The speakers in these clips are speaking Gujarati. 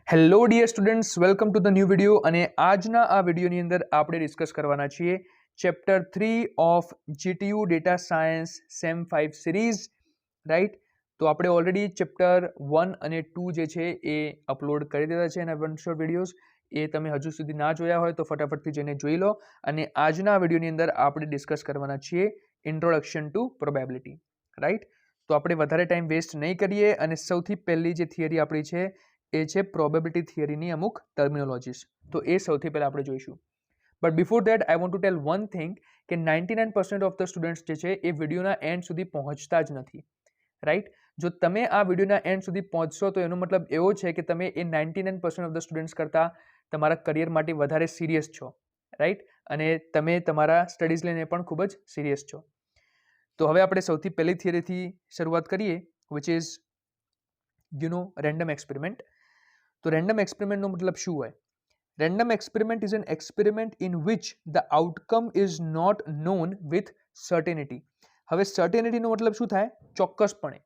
Hello dear students, welcome to the new video. અને આજના આ વિડીયોની અંદર આપણે ડિસ્કસ કરવાના છીએ chapter 3 of GTU data science sem 5 series, right. તો આપણે ઓલરેડી ચેપ્ટર 1 અને 2 જે છે એ અપલોડ કરી દીધા છે એના વન શોર્ટ વિડીયોઝ. એ તમે હજુ સુધી ના જોયા હોય તો ફટાફટથી જઈને જોઈ લો. અને આજના વિડીયોની અંદર આપણે ડિસ્કસ કરવાના છીએ ઇન્ટ્રોડક્શન ટુ પ્રોબેબિલિટી, રાઈટ. તો આપણે વધારે ટાઈમ વેસ્ટ નહીં કરીએ અને સૌથી પહેલી જે થિયરી આપણી છે એ છે પ્રોબેબિલિટી થિયરીની અમુક ટર્મિનોલોજીસ. તો એ સૌથી પહેલાં આપણે જોઈશું. But before that I want to tell one thing કે 99% ઓફ ધ સ્ટુડન્ટ્સ જે છે એ વિડીયોના એન્ડ સુધી પહોંચતા જ નથી, રાઈટ. જો તમે આ વિડીયોના એન્ડ સુધી પહોંચશો તો એનો મતલબ એવો છે કે તમે એ 99% ઓફ ધ સ્ટુડન્ટ્સ કરતાં તમારા કરિયર માટે વધારે સિરિયસ છો, રાઈટ. અને તમે તમારા સ્ટડીઝ લઈને પણ ખૂબ જ સિરિયસ છો. તો હવે આપણે સૌથી પહેલી થિયરીથી શરૂઆત કરીએ, વિચ ઇઝ રેન્ડમ એક્સપેરિમેન્ટ. તો રેન્ડમ એક્સપેરિમેન્ટનો મતલબ શું હોય? Random experiment is an experiment in which the outcome is not known with certainty. હવે સર્ટેનિટીનો મતલબ શું થાય? ચોક્કસપણે.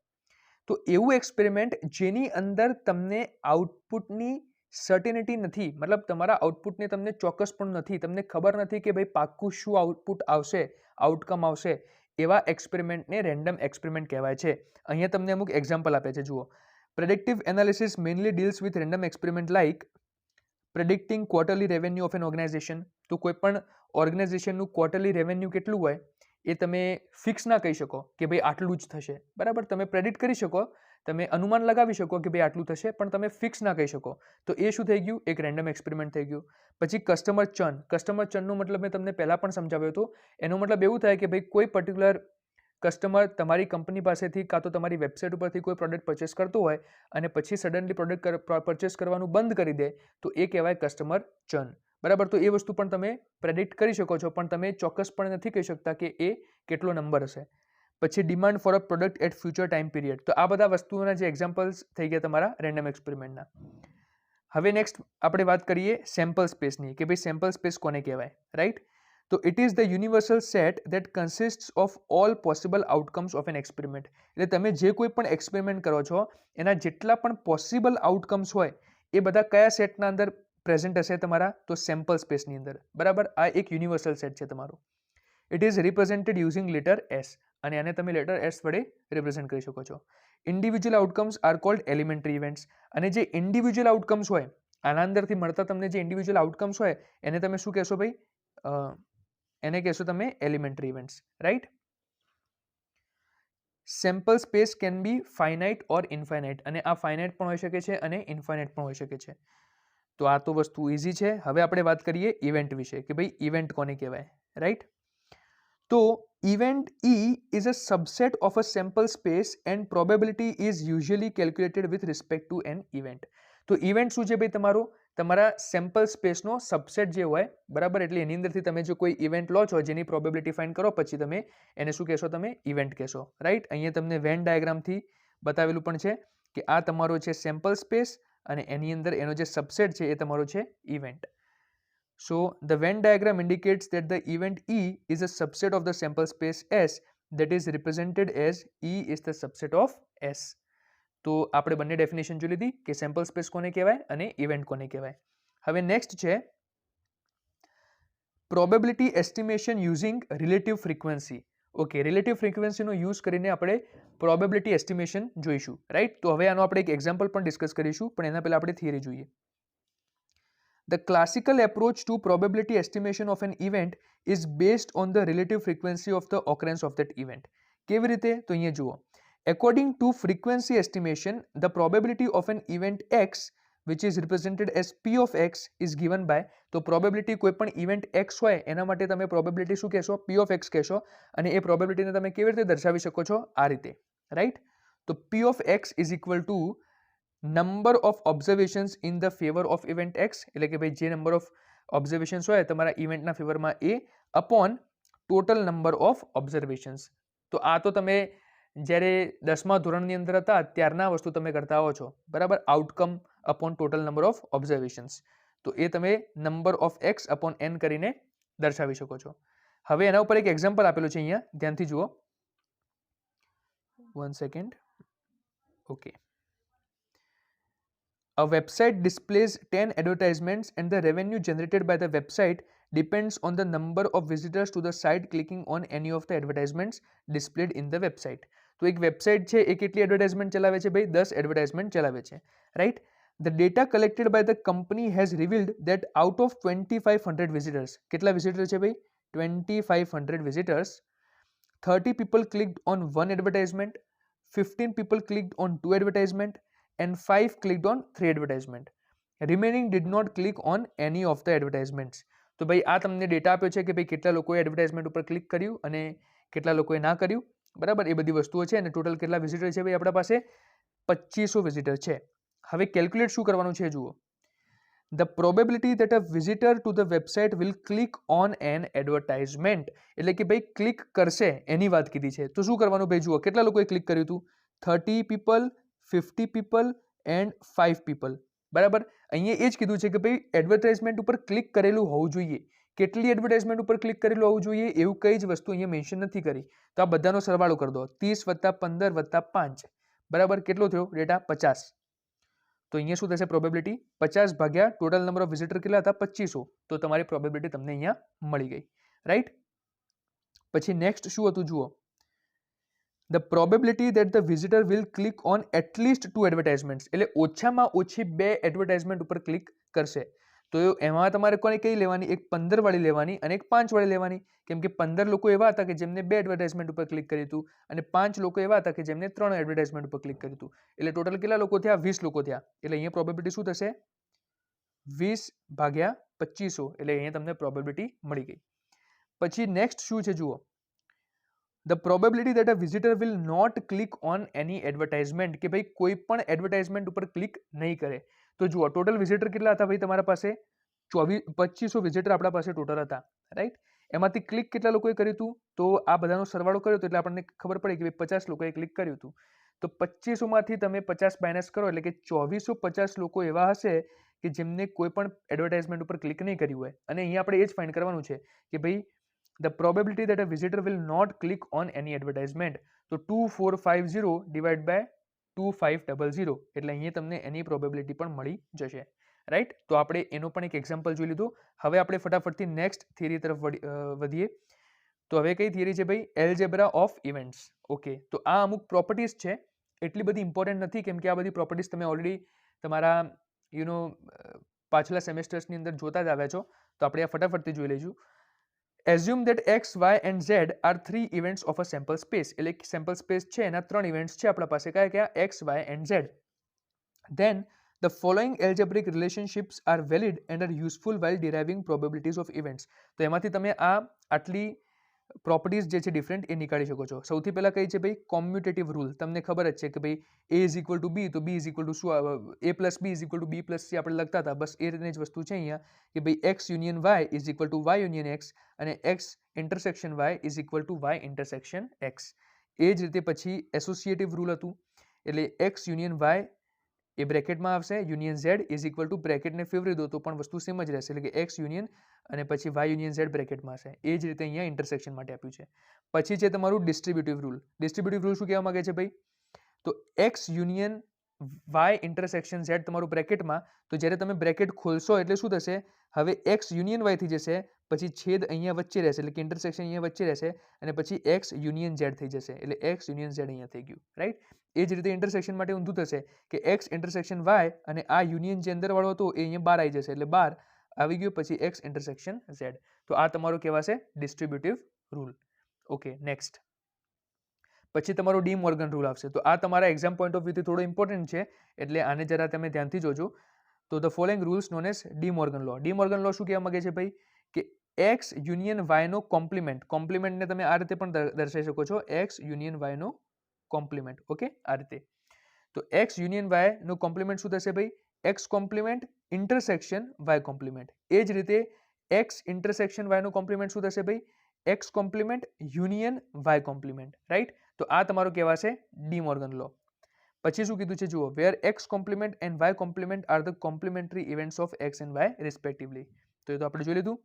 તો એવું એક્સપેરિમેન્ટ જેની અંદર તમને આઉટપુટની સર્ટેનિટી નથી, મતલબ તમારા આઉટપુટને તમને ચોક્કસ પણ નથી, તમને ખબર નથી કે ભાઈ પાક્કું શું આઉટપુટ આવશે, આઉટકમ આવશે, એવા એક્સપેરિમેન્ટને રેન્ડમ એક્સપેરિમેન્ટ કહેવાય છે. અહીંયા તમને અમુક એક્ઝામ્પલ આપ્યા છે, જુઓ. Predictive analysis mainly deals with random experiment like predicting quarterly revenue of an organization. તો કોઈ પણ ઓર્ગેનાઇઝેશનનું ક્વાર્ટરલી રેવન્યુ કેટલું હોય એ તમે ફિક્સ ના કહી શકો કે ભાઈ આટલું જ થશે, બરાબર. તમે પ્રેડિક્ટ કરી શકો, તમે અનુમાન લગાવી શકો કે ભાઈ આટલું થશે, પણ તમે ફિક્સ ના કહી શકો. તો એ શું થઈ ગયું? એક રેન્ડમ એક્સપેરિમેન્ટ થઈ ગયું. પછી કસ્ટમર ચર્ન. કસ્ટમર ચર્નનો મતલબ મેં તમને પહેલાં પણ સમજાવ્યો હતો. એનો મતલબ એવું થાય કે ભાઈ કોઈ પર્ટિક્યુલર કસ્ટમર તમારી કંપની પાસેથી કાં તો તમારી વેબસાઇટ ઉપરથી કોઈ પ્રોડક્ટ પરચેસ કરતો હોય અને પછી સડનલી પ્રોડક્ટ પરચેસ કરવાનું બંધ કરી દે, તો એ કહેવાય કસ્ટમર ચર્ન, બરાબર. તો એ વસ્તુ પણ તમે પ્રેડિક્ટ કરી શકો છો, પણ તમે ચોક્કસપણે નથી કહી શકતા કે એ કેટલો નંબર હશે. પછી demand for a product at future time period. તો આ બધા વસ્તુઓના જે એક્ઝામ્પલ્સ થઈ ગયા તમારા રેન્ડમ એક્સપેરિમેન્ટના. હવે નેક્સ્ટ આપણે વાત કરીએ સેમ્પલ સ્પેસની, કે ભાઈ સેમ્પલ સ્પેસ કોને કહેવાય, રાઈટ. તો it is the universal set that consist of all possible outcomes of an experiment. એટલે તમે જે કોઈ પણ એક્સપેરિમેન્ટ કરો છો એના જેટલા પણ પોસિબલ આઉટકમ્સ હોય એ બધા કયા સેટના અંદર પ્રેઝન્ટ હશે તમારા? તો સેમ્પલ સ્પેસની અંદર, બરાબર. આ એક યુનિવર્સલ સેટ છે તમારો. It is represented using letter S, અને આને તમે લેટર એસ વડે રિપ્રેઝેન્ટ કરી શકો છો. Individual outcomes are called elementary events. અને જે ઇન્ડિવિજ્યુઅલ આઉટકમ્સ હોય, આના અંદરથી મળતા તમને જે ઇન્ડિવિજ્યુઅલ આઉટકમ્સ હોય એને તમે શું કહેશો ભાઈ? એને કહેશો તમે elementary events, right. Sample space can be finite or infinite, અને આ ફાઇનાઇટ પણ હોઈ શકે છે અને ઇનફાઇનાઇટ પણ હોઈ શકે છે. તો આ તો વસ્તુ ઇઝી છે. હવે આપણે વાત કરીએ ઇવેન્ટ વિશે, કે ભાઈ ઇવેન્ટ કોને કહેવાય, રાઈટ. તો event is a subset of a sample space and probability is usually calculated with respect to N event. તો ઇવેન્ટ શું છે ભાઈ? તમારા સેમ્પલ સ્પેસનો સબસેટ જે હોય, બરાબર. એટલે એની અંદરથી તમે જો કોઈ ઇવેન્ટ લો છો જેની પ્રોબેબિલિટી ફાઇન્ડ કરો, પછી તમે એને શું કહેશો? તમે ઇવેન્ટ કહેશો, રાઈટ. અહીંયા તમને વેન ડાયાગ્રામથી બતાવેલું પણ છે કે આ તમારો છે સેમ્પલ સ્પેસ અને એની અંદર એનો જે સબસેટ છે એ તમારો છે event. So the Venn diagram indicates that the event E is a subset of the sample space S that is represented as E is the subset of S. તો આપણે બંને ડેફિનેશન જોઈ લીધી કે સેમ્પલ સ્પેસ કોને કહેવાય અને ઇવેન્ટ કોને કહેવાય. હવે નેક્સ્ટ છે probability estimation using relative frequency. Okay, relative ફ્રીક્વન્સીનો યુઝ કરીને આપણે પ્રોબેબિલિટી એસ્ટિમેશન જોઈશું, રાઈટ. તો હવે આનો આપણે એક એક્ઝામ્પલ પણ ડિસ્કસ કરીશું, પણ એના પહેલાં આપણે થિયરી જોઈએ. The classical approach to probability estimation of an event is based on the relative frequency of the occurrence of that event. કેવી રીતે? તો અહીંયા જુઓ. According to frequency estimation, the probability of an event X, which is represented as P of X, is given by. તો probability કોઈ પણ event X હોય એના માટે તમે probability શું કહેશો? P of X કહેશો. અને એ probability ને તમે કેવી રીતે દર્શાવી શકો છો? આ રીતે, રાઈટ. તો P of X is equal to number of observations in the favour of event X, એટલે કે ભાઈ જે નંબર ઓફ ઓબ્ઝર્વેશન્સ હોય તમારા ઇવેન્ટના ફેવરમાં એ upon total number of observations. તો આ તો તમે જ્યારે 10મા ધોરણની અંદર હતા ત્યારના વસ્તુ તમે કરતા આવો છો, બરાબર. Outcome upon total number of observations. તો એ તમે number of X upon n કરીને દર્શાવી શકો છો. હવે એના ઉપર એક એક્ઝામ્પલ આપેલું છે, અહીંયા ધ્યાનથી જુઓ. 1 second. Okay, A website displays 10 advertisements and the revenue generated by the website depends on the number of visitors to the site clicking on any of the advertisements displayed in the website. તો એક વેબસાઇટ છે એ કેટલી એડવર્ટાઇઝમેન્ટ ચલાવે છે ભાઈ? 10 એડવર્ટાઇઝમેન્ટ ચલાવે છે, right? The data collected by the company has revealed that out of 2500 visitors, કેટલા વિઝિટર છે ભાઈ? 2500 visitors, 30 people clicked on one advertisement, 15 people clicked on two advertisement and 5 clicked on 3 advertisement. Remaining did not click on any of the advertisements. તો ભાઈ આ તમને ડેટા આપ્યો છે કે ભાઈ કેટલા લોકોએ એડવર્ટાઇઝમેન્ટ ઉપર ક્લિક કર્યું અને કેટલા લોકોએ ના કર્યું, બરાબર? એ બધી વસ્તુઓ છે અને ટોટલ કેટલા વિઝિટર છે ભાઈ આપણા પાસે? 2500 વિઝિટર છે. હવે કેલ્ક્યુલેટ શું કરવાનું છે જુઓ. The probability that a visitor to the website will click on an advertisement, એટલે કે ભાઈ ક્લિક કરશે એની વાત કીધી છે. તો શું કરવાનું ભાઈ જુઓ, કેટલા લોકોએ ક્લિક કર્યું હતું? 30 people, 50 people and 5 people, બરાબર? અહીંયા એ જ કીધું છે કે ભાઈ એડવર્ટાઇઝમેન્ટ ઉપર ક્લિક કરેલું હોવું જોઈએ. કેટલી એડવર્ટાઇઝમેન્ટ ઉપર ક્લિક કરેલું હોવું જોઈએ એવું કઈ જ વસ્તુ અહીંયા મેન્શન નથી કરી. તો આ બધાનો સરવાળો કરી દો. 30 + 15 + 5, બરાબર? કેટલો થયો ડેટા? 50. તો અહીંયા શું થશે પ્રોબેબિલિટી? 50 ભાગ્યા ટોટલ નંબર ઓફ વિઝિટર કેટલા હતા? 2500. તો તમારી પ્રોબેબિલિટી તમને અહીંયા મળી ગઈ, રાઈટ? પછી નેક્સ્ટ શું હતું જુઓ. The probability that the visitor will click on at least 2 advertisements, એટલે ઓછામાં ઓછી 2 એડવર્ટાઇઝમેન્ટ ઉપર ક્લિક કરશે. તો એમાં તમારે કોને કઈ લેવાની? એક 15 વાળી લેવાની અને એક 5 વાળી લેવાની. કેમ કે 15 લોકો એવા હતા કે જેમને 2 એડવર્ટાઇઝમેન્ટ ઉપર ક્લિક કર્યું હતું અને 5 લોકો એવા હતા કે જેમને 3 એડવર્ટાઇઝમેન્ટ ઉપર ક્લિક કર્યું હતું. એટલે ટોટલ કેટલા લોકો થયા? 20 લોકો થયા. એટલે અહીંયા પ્રોબેબિલિટી શું થશે? 20 ભાગ્યા 2500, એટલે અહીંયા તમને પ્રોબેબિલિટી મળી ગઈ. પછી નેક્સ્ટ શું છે જુઓ. The probability that a visitor will not click on any advertisement, કે ભાઈ કોઈ પણ એડવર્ટાઇઝમેન્ટ ઉપર ક્લિક નહીં કરે. તો જુઓ ટોટલ વિઝિટર કેટલા હતા ભાઈ તમારા પાસે? 2500 વિઝિટર આપણા પાસે ટોટલ હતા, રાઈટ? એમાંથી ક્લિક કેટલા લોકોએ કર્યું હતું? તો આ બધાનો સરવાળો કર્યો તો એટલે આપણને ખબર પડી કે ભાઈ 50 લોકોએ ક્લિક કર્યું હતું. તો 2500 માંથી તમે 50 માઇનસ કરો એટલે કે 2450 લોકો એવા હશે કે જેમને કોઈ પણ એડવર્ટાઇઝમેન્ટ ઉપર ક્લિક નહીં કર્યું હોય. અને અહીંયા આપણે એ જ ફાઇન્ડ કરવાનું છે કે ભાઈ the probability that a visitor will not click on any advertisement, તો 2450 divided by 2500, એટલે અહીંયા તમને એની પ્રોબેબિલિટી પણ મળી જશે, રાઈટ? તો આપણે એનો પણ એક એક્ઝામ્પલ જોઈ લીધું. હવે આપણે ફટાફટથી નેક્સ્ટ થિયરી તરફ વધીએ. તો હવે કઈ થિયરી છે ભાઈ? Algebra of events. ઓકે, તો આ અમુક પ્રોપર્ટીઝ છે, એટલી બધી ઇમ્પોર્ટન્ટ નથી કેમ કે આ બધી પ્રોપર્ટીઝ તમે ઓલરેડી તમારા પાછલા સેમેસ્ટર્સની અંદર જોતા જ આવ્યા છો. તો આપણે આ ફટાફટથી જોઈ લઈશું. Assume that x, y and z are 3 events of a sample space. એટલે કે સેમ્પલ સ્પેસ છે એના 3 ઇવેન્ટ્સ છે આપણા પાસે. કયા કયા? x, y and z. Then the following algebraic relationships are valid and are useful while deriving probabilities of events. તો એમાંથી તમે આ આટલી પ્રોપર્ટીઝ જે છે ડિફરન્ટ એ નીકાળી શકો છો. સૌથી પહેલા કઈ છે ભાઈ? Commutative rule. તમને ખબર જ છે કે ભાઈ a is equal two b, તો b ઇઝ ઇક્વલ ટુ શું? a plus b is equal two b plus c આપણે લખતા હતા. બસ એ રીતની જ વસ્તુ છે અહીંયા કે ભાઈ x union y is equal to y union x અને x intersection y is equal to y intersection x. એ જ રીતે પછી એસોસિએટિવ રૂલ હતું, એટલે x યુનિયન y એ બ્રેકેટમાં આવશે, union z is equal to બ્રેકેટને ફેવરી દો તો પણ વસ્તુ સેમ જ રહેશે, એટલે કે x યુનિયન અને પછી y યુનિયન z બ્રેકેટમાં હશે. એ જ રીતે અહીંયા ઇન્ટરસેક્શન માટે આપ્યું છે. પછી છે તમારું ડિસ્ટ્રીબ્યુટિવ રૂલ. ડિસ્ટ્રીબ્યુટિવ રૂલ શું કહેવા માંગે છે ભાઈ? તો x union y intersection z તમારું બ્રેકેટમાં, તો જ્યારે તમે બ્રેકેટ ખોલશો એટલે શું થશે? હવે x યુનિયન y થઈ જશે, પછી છેદ અહીંયા વચ્ચે રહેશે એટલે કે ઇન્ટરસેક્શન અહીંયા વચ્ચે રહેશે અને પછી x યુનિયન z થઈ જશે, એટલે x યુનિયન z અહીંયા થઈ ગયું, રાઈટ? એ જ રીતે ઇન્ટરસેક્શન માટે ઊંધું થશે કે x ઇન્ટરસેક્શન y અને આ યુનિયન જે અંદર વાળો હતો એ અહીંયા બહાર આવી જશે, એટલે બહાર આવી ગયો પછી x ઇન્ટરસેક્શન z. તો આ તમારો કહેવાશે ડિસ્ટ્રીબ્યુટિવ રૂલ. ઓકે, નેક્સ્ટ પછી તમારો ડી મોર્ગન રૂલ આવશે. તો આ તમારા એક્ઝામ પોઈન્ટ ઓફ વ્યૂથી થોડો ઇમ્પોર્ટન્ટ છે એટલે આને જરા તમે ધ્યાનથી જોજો. તો the following rules known as De Morgan law. De Morgan law શું કહેવા માંગે છે ભાઈ? કે x યુનિયન y નો કોમ્પ્લિમેન્ટ, કોમ્પ્લિમેન્ટને તમે આ રીતે પણ દર્શાવી શકો છો, x યુનિયન y નો કોમ્પ્લિમેન્ટ. ઓકે, આ રીતે. તો x યુનિયન y નો કોમ્પ્લિમેન્ટ શું થશે ભાઈ? x complement intersection y complement. એ જ રીતે x ઇન્ટરસેક્શન y નો કોમ્પ્લિમેન્ટ શું થશે ભાઈ? x complement union y compliment, right? તો આ તમારો કહેવાશે ડી મોર્ગન લો. પછી શું કીધું છે જુઓ, વેર x compliment and y compliment are the complimentary events of x and y respectively. તો એ તો આપણે જોઈ લીધું.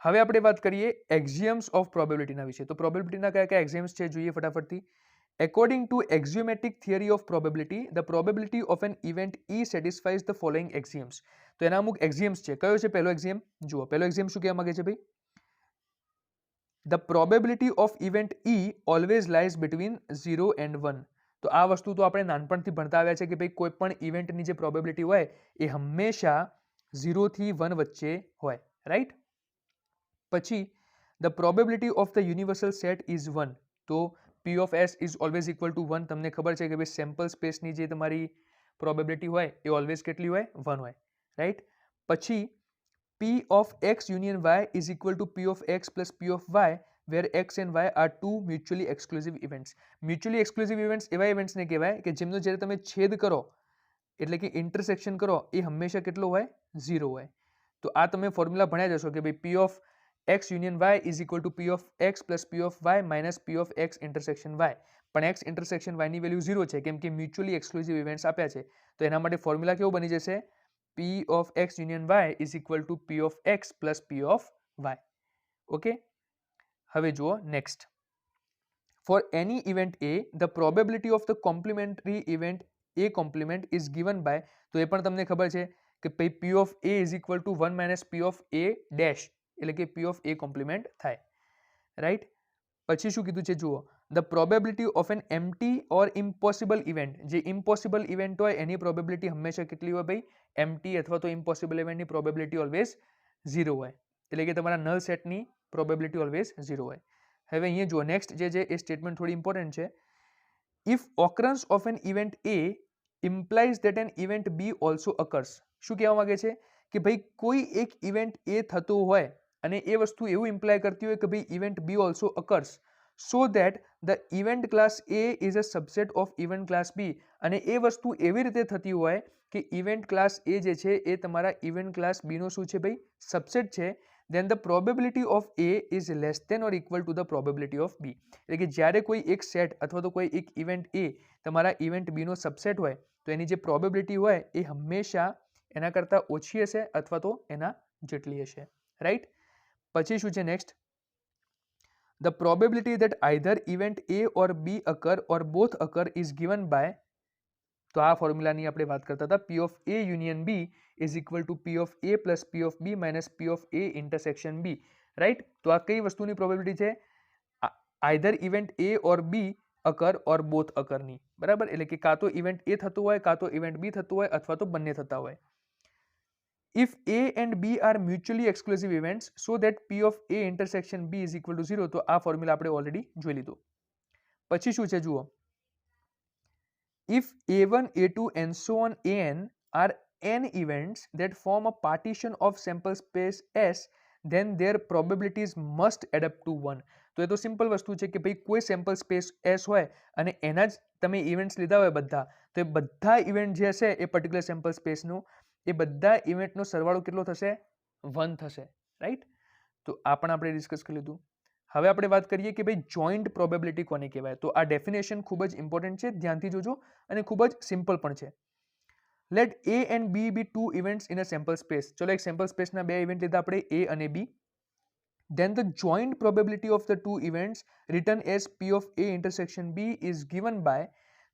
હવે આપણે વાત કરીએ એક્ઝિયમ્સ ઓફ પ્રોબેબિલિટીના વિશે. તો પ્રોબેબિલિટીના કયા કયા એક્ઝિયમ્સ છે જોઈએ ફટાફટથી. According to axiomatic theory of probability, the probability of an event E satisfies the following axioms. તો એના અમુક axioms છે. કયો છે પહેલો એક્ઝિયમ? જુઓ પહેલો એક્ઝિયમ શું કહેવા માંગે છે ભાઈ? The probability of event E always lies between 0 and 1. તો આ વસ્તુ તો આપણે નાનપણથી ભણતા આવ્યા છે કે ભાઈ કોઈ પણ ઇવેન્ટની જે પ્રોબેબિલિટી હોય એ હંમેશા 0 થી 1 વચ્ચે હોય, રાઈટ? પછી the probability of the universal set is 1. તો P of S is always equal to 1. તમને ખબર છે કે ભાઈ સેમ્પલ સ્પેસની જે તમારી પ્રોબેબિલિટી હોય એ ઓલવેઝ કેટલી હોય? 1 હોય, રાઈટ? પછી P of X union Y is equal to P of X plus P of Y, where X and Y are two mutually exclusive events. Mutually exclusive events એવા ઇવેન્ટ્સને કહેવાય કે જેમનો જ્યારે તમે છેદ કરો એટલે કે ઇન્ટરસેક્શન કરો એ હંમેશા કેટલો હોય? 0 હોય. તો આ તમે ફોર્મ્યુલા ભણ્યા જશો કે ભાઈ P of X union Y is equal to P of X plus P of Y minus P of X intersection Y. પણ X intersection Y ની વેલ્યુ 0 છે કેમ કે મ્યુચ્યુઅલી એક્સક્લુઝિવ ઇવેન્ટ્સ આપ્યા છે. તો એના માટે ફોર્મ્યુલા કેવો બની જશે? P of X union Y is equal to P of X plus P of Y. Okay, હવે જુઓ next. For any event A, the probability of the complementary event A complement is given by, તો એ પણ તમને ખબર છે કે P of A is equal to 1 minus P of A dash, એટલે કે P of A કોમ્પ્લિમેન્ટ થાય, રાઈટ? પછી શું કીધું છે જુઓ, the probability of an empty or impossible event, જે ઇમ્પોસિબલ ઇવેન્ટ હોય એની પ્રોબેબિલિટી હંમેશા કેટલી હોય ભાઈ? એમ્પ્ટી અથવા તો ઇમ્પોસિબલ ઇવેન્ટની પ્રોબેબિલિટી ઓલવેઝ 0 હોય, એટલે કે તમારા નલ સેટની પ્રોબેબિલિટી ઓલવેઝ 0 હોય. હવે અહીંયા જુઓ નેક્સ્ટ જે છે એ સ્ટેટમેન્ટ થોડી ઇમ્પોર્ટન્ટ છે. If occurrence of an event A implies that an event B also occurs. શું કહેવા માંગે છે કે ભાઈ કોઈ એક ઇવેન્ટ A થતો હોય અને એ વસ્તુ એવું ઇમ્પ્લાય કરતી હોય કે ભાઈ event B also occurs, so that the event class A is a subset of event class B. અને એ વસ્તુ એવી રીતે થતી હોય કે ઇવેન્ટ ક્લાસ એ જે છે એ તમારા ઇવેન્ટ ક્લાસ બીનો શું છે ભાઈ? સબસેટ છે. then the probability of A is less than or equal to the probability of B. એટલે કે જ્યારે કોઈ એક સેટ અથવા તો કોઈ એક ઇવેન્ટ A તમારા ઇવેન્ટ B નો સબસેટ હોય તો એની જે પ્રોબેબિલિટી હોય એ હંમેશા એના કરતાં ઓછી હશે અથવા તો એના જેટલી હશે, રાઈટ? પછી શું છે next? The probability that either event A or B occur or both occur is given by, તો આ ફોર્મ્યુલાની આપણે વાત કરતા હતા, P of A union B is equal to P of A plus P of B minus P of A intersection B, right? તો આ કઈ વસ્તુની પ્રોબેબિલિટી છે? Either event A or B occur or both અકરની, બરાબર? એટલે કે કાં તો ઇવેન્ટ A થતું હોય, કાં તો ઇવેન્ટ B થતું હોય, અથવા તો બંને થતા હોય. If A and B are mutually exclusive events, so that P of A intersection B is equal to 0, તો આ ફોર્મ્યુલા આપણે ઓલરેડી જોઈ લીધું. પછી શું છે જુઓ, if A1, A2 and so on An are n events that form a partition of sample space S, then their probabilities must add up to 1. તો એ તો સિમ્પલ વસ્તુ છે કે ભાઈ કોઈ સેમ્પલ સ્પેસ S હોય અને એના જ તમે ઇવેન્ટ્સ લીધા હોય બધા, તો એ બધા ઇવેન્ટ જે હશે એ પર્ટિક્યુલર સેમ્પલ સ્પેસનું એ બધા ઇવેન્ટનો સરવાળો કેટલો થશે? 1 થશે, રાઈટ? તો આ પણ આપણે ડિસ્કસ કરી લીધું. હવે આપણે વાત કરીએ કે ભાઈ જોઈન્ટ પ્રોબેબિલિટી કોને કહેવાય. તો આ ડેફિનેશન ખૂબ જ ઇમ્પોર્ટન્ટ છે, ધ્યાનથી જોજો, અને ખૂબ જ સિમ્પલ પણ છે. Let A and B be two events in a sample space. ચલો એક સેમ્પલ સ્પેસના બે ઇવેન્ટ લીધા આપણે, A અને B. Then the joint probability of the two events written as P of A intersection B is given by,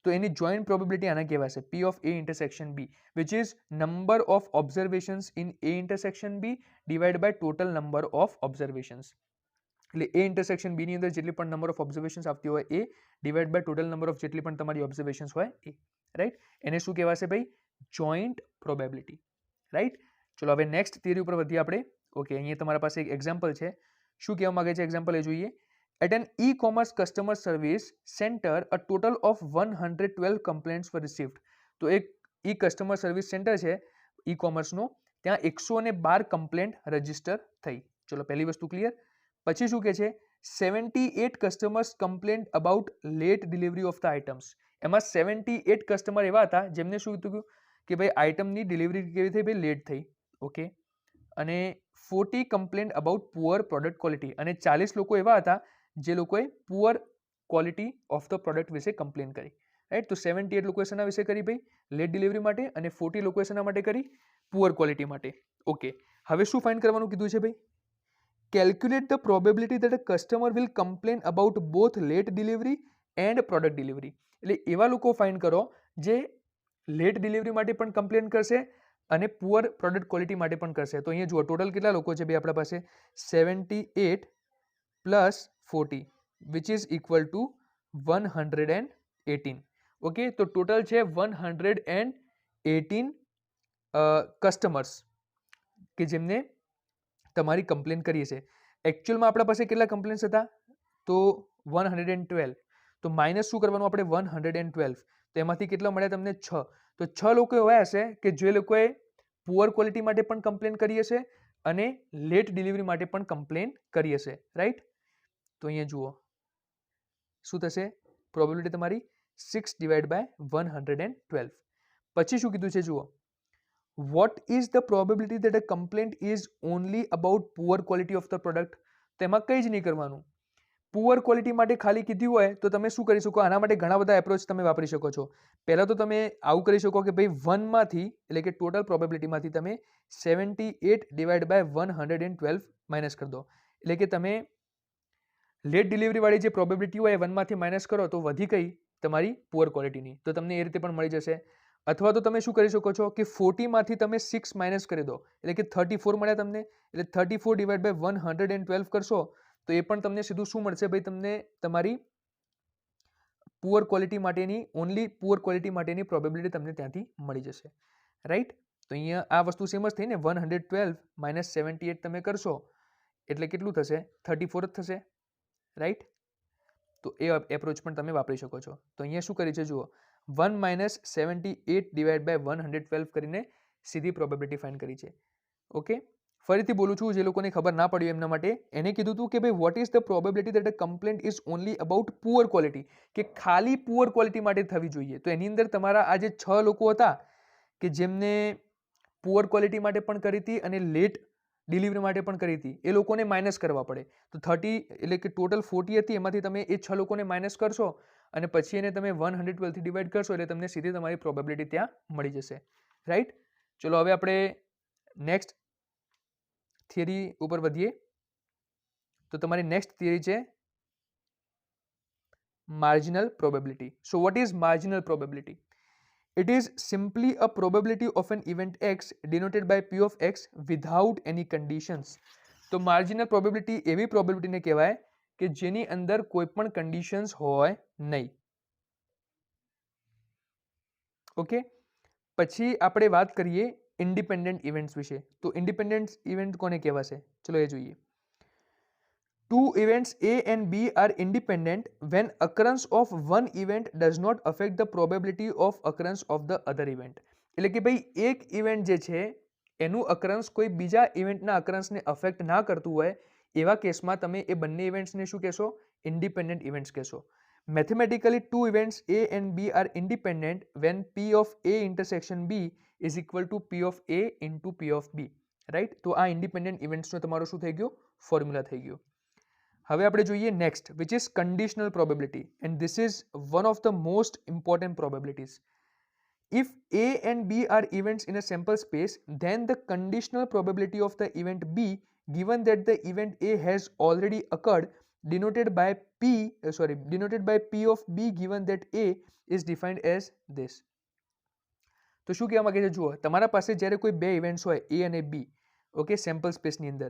તો એની જોઈન્ટ પ્રોબેબિલિટી આને કહેવાય છે P of A intersection B, which is number of observations in A intersection B divided by total number of observations. એટલે A intersection B ની અંદર જેટલી પણ નંબર ઓફ ઓબ્ઝર્વેશન્સ આવતી હોય એ divide by total number of જેટલી પણ તમારી ઓબ્ઝર્વેશન્સ હોય એ, રાઈટ? એને શું કહેવાશે ભાઈ? Joint probability, right? ચલો હવે નેક્સ્ટ થિયરી ઉપર વધીએ આપણે. ઓકે, અહીંયા તમારા પાસે એક એક્ઝામ્પલ છે. શું કહેવા માંગે છે એક્ઝામ્પલ એ જોઈએ. At an e-commerce customer service center, a total of 112 complaints were received. તો એક કસ્ટમર સર્વિસ સેન્ટર છે ઈ-કોમર્સનું, ત્યાં 112 કમ્પ્લેન્ટ રજીસ્ટર થઈ. ચલો પહેલી વસ્તુ ક્લિયર. પછી શું કહે છે? 78 customers complaint about late delivery of the items. એમાં 78 કસ્ટમર એવા હતા જેમને શું કીધું કે ભાઈ આઇટમની ડિલિવરી કેવી થઈ? ભાઈ લેટ થઈ. ઓકે, અને 40 complaint about poor product quality, અને 40 લોકો એવા હતા જે લોકોએ poor quality of the product વિશે કમ્પ્લેન કરી, રાઈટ? તો 78 લોકોએ શેના વિશે કરી ભાઈ? લેટ ડિલિવરી માટે. અને 40 લોકોએ શેના માટે કરી? પુઅર ક્વોલિટી માટે. ઓકે, હવે શું ફાઇન્ડ કરવાનું કીધું છે ભાઈ? Calculate the probability that a customer will complain about both late delivery and product delivery. એટલે એવા લોકો ફાઇન્ડ કરો જે લેટ ડિલિવરી માટે પણ કમ્પ્લેન કરશે અને પુઅર પ્રોડક્ટ ક્વોલિટી માટે પણ કરશે. તો અહીંયા જુઓ ટોટલ કેટલા લોકો છે ભાઈ આપણા પાસે 78 plus 40 which is equal two 118. Okay, તો ટોટલ છે 118 કસ્ટમર્સ કે જેમને તમારી કમ્પ્લેન કરી છે. એકચ્યુઅલમાં આપણા પાસે કેટલા કમ્પ્લેન્સ હતા? તો 112. તો માઇનસ શું કરવાનું આપણે 112, તો એમાંથી કેટલા મળ્યા તમને 6. તો 6 લોકો એવા હશે કે જે લોકોએ પુઅર ક્વોલિટી માટે પણ કમ્પ્લેન કરી હશે અને લેટ ડિલિવરી માટે પણ કમ્પ્લેન કરી હશે, રાઈટ? તો અહીંયા જુઓ શું થશે પ્રોબેબિલિટી તમારી 6/112. પછી શું કીધું છે જુઓ, what is the probability that a complaint is only about poor quality of the product? તેમાં કંઈ જ નહીં કરવાનું. પુઅર ક્વોલિટી માટે ખાલી કીધું હોય તો તમે શું કરી શકો? આના માટે ઘણા બધા એપ્રોચ તમે વાપરી શકો છો. પહેલાં તો તમે આવું કરી શકો કે ભાઈ 1 માંથી એટલે કે ટોટલ પ્રોબેબિલિટીમાંથી તમે 78/112 માઇનસ કરી દો. એટલે કે તમે લેટ ડિલિવરીવાળી જે પ્રોબેબિલિટી હોય એ 1 માંથી માઇનસ કરો તો વધી ગઈ તમારી પુઅર ક્વોલિટીની, તો તમને એ રીતે પણ મળી જશે. અથવા તો તમે શું કરી શકો છો કે 40 માંથી તમે 6 માઇનસ કરી દો એટલે કે 34 મળ્યા તમને. એટલે 34/112 કરશો તો એ પણ તમને સીધું શું મળશે ભાઈ? તમને તમારી પુઅર ક્વોલિટી માટેની ઓનલી પુઅર ક્વોલિટી માટેની પ્રોબેબિલિટી તમને ત્યાંથી મળી જશે, રાઈટ? તો અહીંયા આ વસ્તુ સેમ જ થઈ ને, 112 માઇનસ 78 તમે કરશો એટલે કેટલું થશે? 34 જ થશે, રાઈટ? તો એ એપ્રોચ પણ તમે વાપરી શકો છો. તો અહીંયા શું કરી છે જુઓ, 1 માઇનસ 78/112 કરીને સીધી પ્રોબેબિલિટી ફાઇન્ડ કરી છે. ઓકે, ફરીથી બોલું છું, જે લોકોને ખબર ના પડ્યું એમના માટે. એને કીધું હતું કે ભાઈ what is the probability that a complaint is only about poor quality, કે ખાલી પુઅર ક્વોલિટી માટે થવી જોઈએ. તો એની અંદર તમારા આ જે 6 લોકો હતા કે જેમને પુઅર ક્વોલિટી માટે પણ કરી હતી અને લેટ ડિલિવરી માટે પણ કરી હતી, એ લોકોને માઇનસ કરવા પડે. તો 30 એટલે કે ટોટલ 40 હતી, એમાંથી તમે એ 6 લોકોને માઇનસ કરશો અને પછી એને તમે 112 થી ડિવાઈડ કરશો એટલે તમને સીધી તમારી પ્રોબેબિલિટી ત્યાં મળી જશે, રાઈટ? ચલો હવે આપણે નેક્સ્ટ થિયરી ઉપર વધીએ. તો તમારી નેક્સ્ટ થિયરી છે marginal probability. So what is marginal probability? It is simply a probability of an event x denoted by p of x without any conditions. તો marginal probability એવી પ્રોબેબિલિટીને કહેવાય કે જેની અંદર કોઈ પણ કન્ડિશન્સ હોય નહીં. ઓકે, પછી આપણે વાત કરીએ ઇન્ડિપેન્ડન્ટ ઇવેન્ટ્સ વિશે. તો ઇન્ડિપેન્ડન્ટ ઇવેન્ટ કોને કહેવાશે? ચલો એ જોઈએ. Two events A and B are independent when occurrence of one event does not affect the probability of occurrence of the other event. એટલે કે ભાઈ એક ઇવેન્ટ જે છે એનું અકરન્સ કોઈ બીજા ઇવેન્ટના અકરન્સને અફેક્ટ ના કરતું હોય એવા કેસમાં તમે એ બંને ઇવેન્ટ્સને શું કહેશો? ઇન્ડિપેન્ડન્ટ ઇવેન્ટ્સ કહેશો. Mathematically two events A and B are independent when P of A intersection B is equal to P of A into P of B, right? તો આ ઇન્ડિપેન્ડન્ટ ઇવેન્ટ્સનો તમારો શું થઈ ગયો? ફોર્મ્યુલા થઈ ગયો. હવે આપણે જોઈએ next, which is conditional probability, and this is one of the most important probabilities. If A and B are events in a sample space, then the conditional probability of the event B, given that the event A has already occurred, denoted by P of B, given that A is defined as this. તો શું કહેવા માંગે છે જુઓ, તમારા પાસે જ્યારે કોઈ બે ઇવેન્ટ્સ હોય A અને B, ઓકે, સેમ્પલ સ્પેસની અંદર,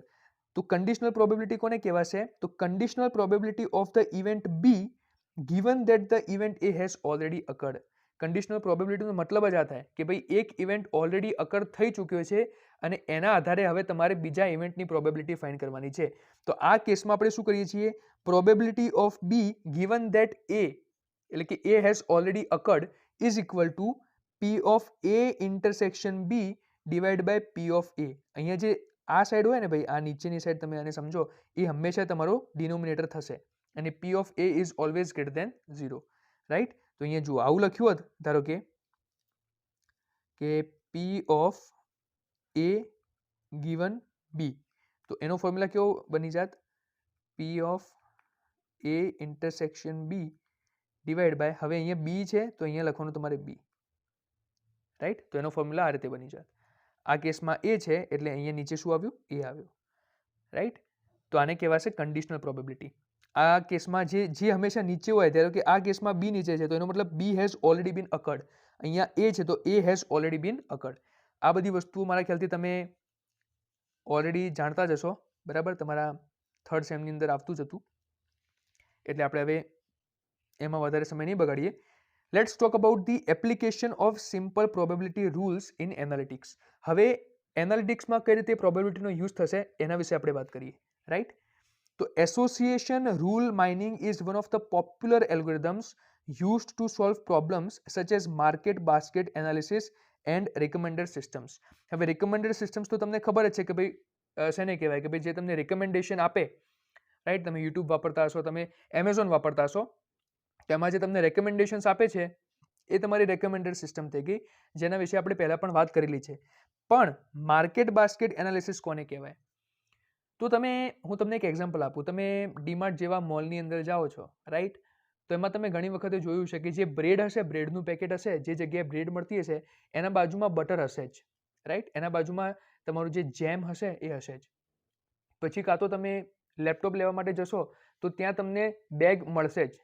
તો કન્ડિશનલ પ્રોબેબિલિટી કોને કહેવાશે? તો conditional probability of the event B given that the event A has already occurred. Conditional પ્રોબેબિલિટીનો મતલબ જ આ થાય કે ભાઈ એક ઇવેન્ટ ઓલરેડી અકર થઈ ચૂક્યો છે અને એના આધારે હવે તમારે બીજા ઇવેન્ટની પ્રોબેબિલિટી ફાઇન્ડ કરવાની છે. તો આ કેસમાં આપણે શું કરીએ છીએ? Probability of B given that A એટલે કે A has already occurred is equal to P of A intersection B divide by P of A. અહીંયા જે આ સાઈડ હોય ને ભાઈ, આ નીચેની સાઈડ તમે આને સમજો, એ હંમેશા તમારો ડિનોમિનેટર થશે અને P of A is always greater than 0, right? તો અહીંયા જુઓ આવું લખ્યું હોત, ધારો કે પી ઓફ એ ગિવન બી, તો એનો ફોર્મ્યુલા કેવો બની જાત? P of A intersection B divide by, હવે અહીંયા બી છે તો અહીંયા લખવાનું તમારે બી, રાઈટ? તો એનો ફોર્મ્યુલા આ રીતે બની જાત. આ કેસમાં એ છે એટલે અહીંયા નીચે શું આવ્યું? એ આવ્યું, રાઈટ? તો આને કહેવાશે કન્ડિશનલ પ્રોબેબિલિટી. આ કેસમાં જે હંમેશા નીચે હોય, ધારો કે આ કેસમાં બી નીચે છે તો એનો મતલબ બી હેઝ ઓલરેડી બીન અકર્ડ. અહીંયા એ છે તો એ હેઝ ઓલરેડી બીન અકર્ડ. આ બધી વસ્તુઓ મારા ખ્યાલથી તમે ઓલરેડી જાણતા જ હશો, બરાબર, તમારા થર્ડ સેમની અંદર આવતું જ હતું, એટલે આપણે હવે એમાં વધારે સમય નહીં બગાડીએ. Let's talk about the application of simple probability rules in analytics. હવે એનાલિટિક્સમાં કઈ રીતે પ્રોબેબિલિટીનો યુઝ થશે એના વિશે આપણે વાત કરીએ, રાઈટ. તો association rule mining is one of the popular algorithms used to solve problems such as market basket analysis and recommender systems. હવે recommender systems તો તમને ખબર જ છે કે ભાઈ શેને કહેવાય, કે ભાઈ જે તમને recommendation આપે, રાઈટ. તમે YouTube વાપરતા હશો, તમે Amazon વાપરતા હશો, તેમાં જે તમને recommendations આપે છે એ તમારી recommender system થઈ ગઈ, જેના વિશે આપણે પહેલા પણ વાત કરેલી છે. પણ માર્કેટ બાસ્કેટ એનાલિસિસ કોને કહેવાય? તો હું તમને એક એક્ઝામ્પલ આપું. તમે ડીમાર્ટ જેવા મોલની અંદર જાઓ છો, રાઈટ. તો એમાં તમે ઘણી વખતે જોયું છે કે જે બ્રેડ હશે, બ્રેડનું પેકેટ હશે, જે જગ્યાએ બ્રેડ મળતી હશે એના બાજુમાં બટર હશે જ, રાઈટ. એના બાજુમાં તમારું જે જેમ હશે એ હશે જ. પછી કાં તો તમે લેપટોપ લેવા માટે જશો તો ત્યાં તમને બેગ મળશે જ,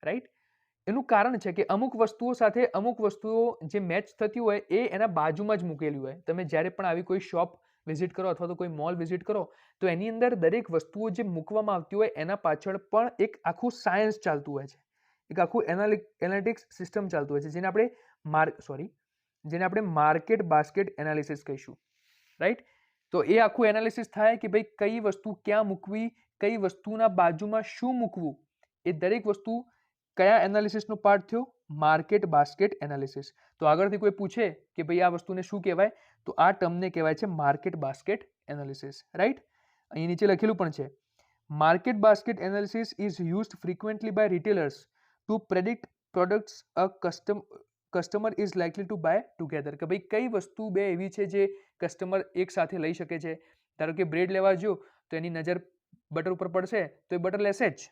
રાઈટ. એનું કારણ છે કે અમુક વસ્તુઓ સાથે અમુક વસ્તુઓ જે મેચ થતી હોય એ એના બાજુમાં જ મૂકેલી હોય. તમે જ્યારે પણ આવી કોઈ શોપ વિઝિટ કરો અથવા તો કોઈ મોલ વિઝિટ કરો તો એની અંદર દરેક વસ્તુઓ જે મૂકવામાં આવતી હોય એના પાછળ પણ એક આખું સાયન્સ ચાલતું હોય છે, એક આખું એનાલિટિક્સ સિસ્ટમ ચાલતું હોય છે, જેને આપણે માર્કેટ બાસ્કેટ એનાલિસિસ કહીશું, રાઈટ. તો એ આખું એનાલિસિસ થાય કે ભાઈ કઈ વસ્તુ ક્યાં મૂકવી, કઈ વસ્તુના બાજુમાં શું મૂકવું, એ દરેક વસ્તુ કયા એનાલિસિસનો પાર્ટ થયો? Market basket analysis. તો આગળથી કોઈ પૂછે કે ભાઈ આ વસ્તુને શું કહેવાય, તો આ ટર્મને કહેવાય છે માર્કેટ બાસ્કેટ એનાલિસિસ, રાઈટ. અહીં નીચે લખેલું પણ છે, market basket analysis is used frequently by retailers to predict products a customer is likely to buy together. કે ભાઈ કઈ વસ્તુ બે એવી છે જે કસ્ટમર એક સાથે લઈ શકે છે. ધારો કે બ્રેડ લેવા જો તો એની નજર બટર ઉપર પડશે તો એ બટર લેશે જ,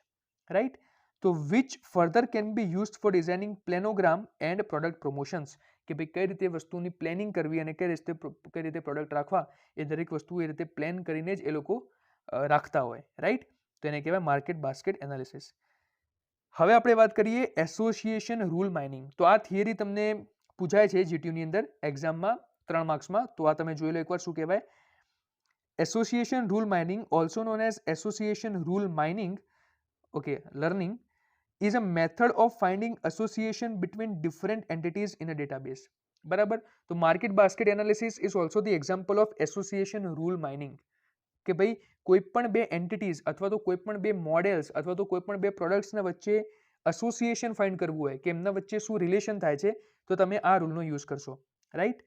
રાઈટ. તો which further can be used for designing planogram and product promotions. કે ભાઈ કઈ રીતે વસ્તુની પ્લેનિંગ કરવી અને કઈ રીતે પ્રોડક્ટ રાખવા, એ દરેક વસ્તુ એ રીતે પ્લાન કરીને જ એ લોકો રાખતા હોય, રાઈટ. તો એને કહેવાય માર્કેટ બાસ્કેટ એનાલિસિસ. હવે આપણે વાત કરીએ એસોસિએશન રૂલ માઇનિંગ. તો આ થિયરી તમને પૂછાય છે જીટીયુની અંદર એક્ઝામમાં 3 માર્ક્સમાં. તો આ તમે જોઈ લો એકવાર શું કહેવાય. Association rule mining, also known as association rule mining, learning, is a method of finding association between different entities in a database. બરાબર. તો market basket analysis is also the example of association rule mining. કે ભાઈ કોઈ પણ બે એન્ટિટીઝ અથવા તો કોઈ પણ બે મોડેલ્સ અથવા તો કોઈ પણ બે પ્રોડક્ટ્સના વચ્ચે એસોસિએશન ફાઇન્ડ કરવું હોય કે એમના વચ્ચે શું રિલેશન થાય છે તો તમે આ રૂલનો યુઝ કરશો, right.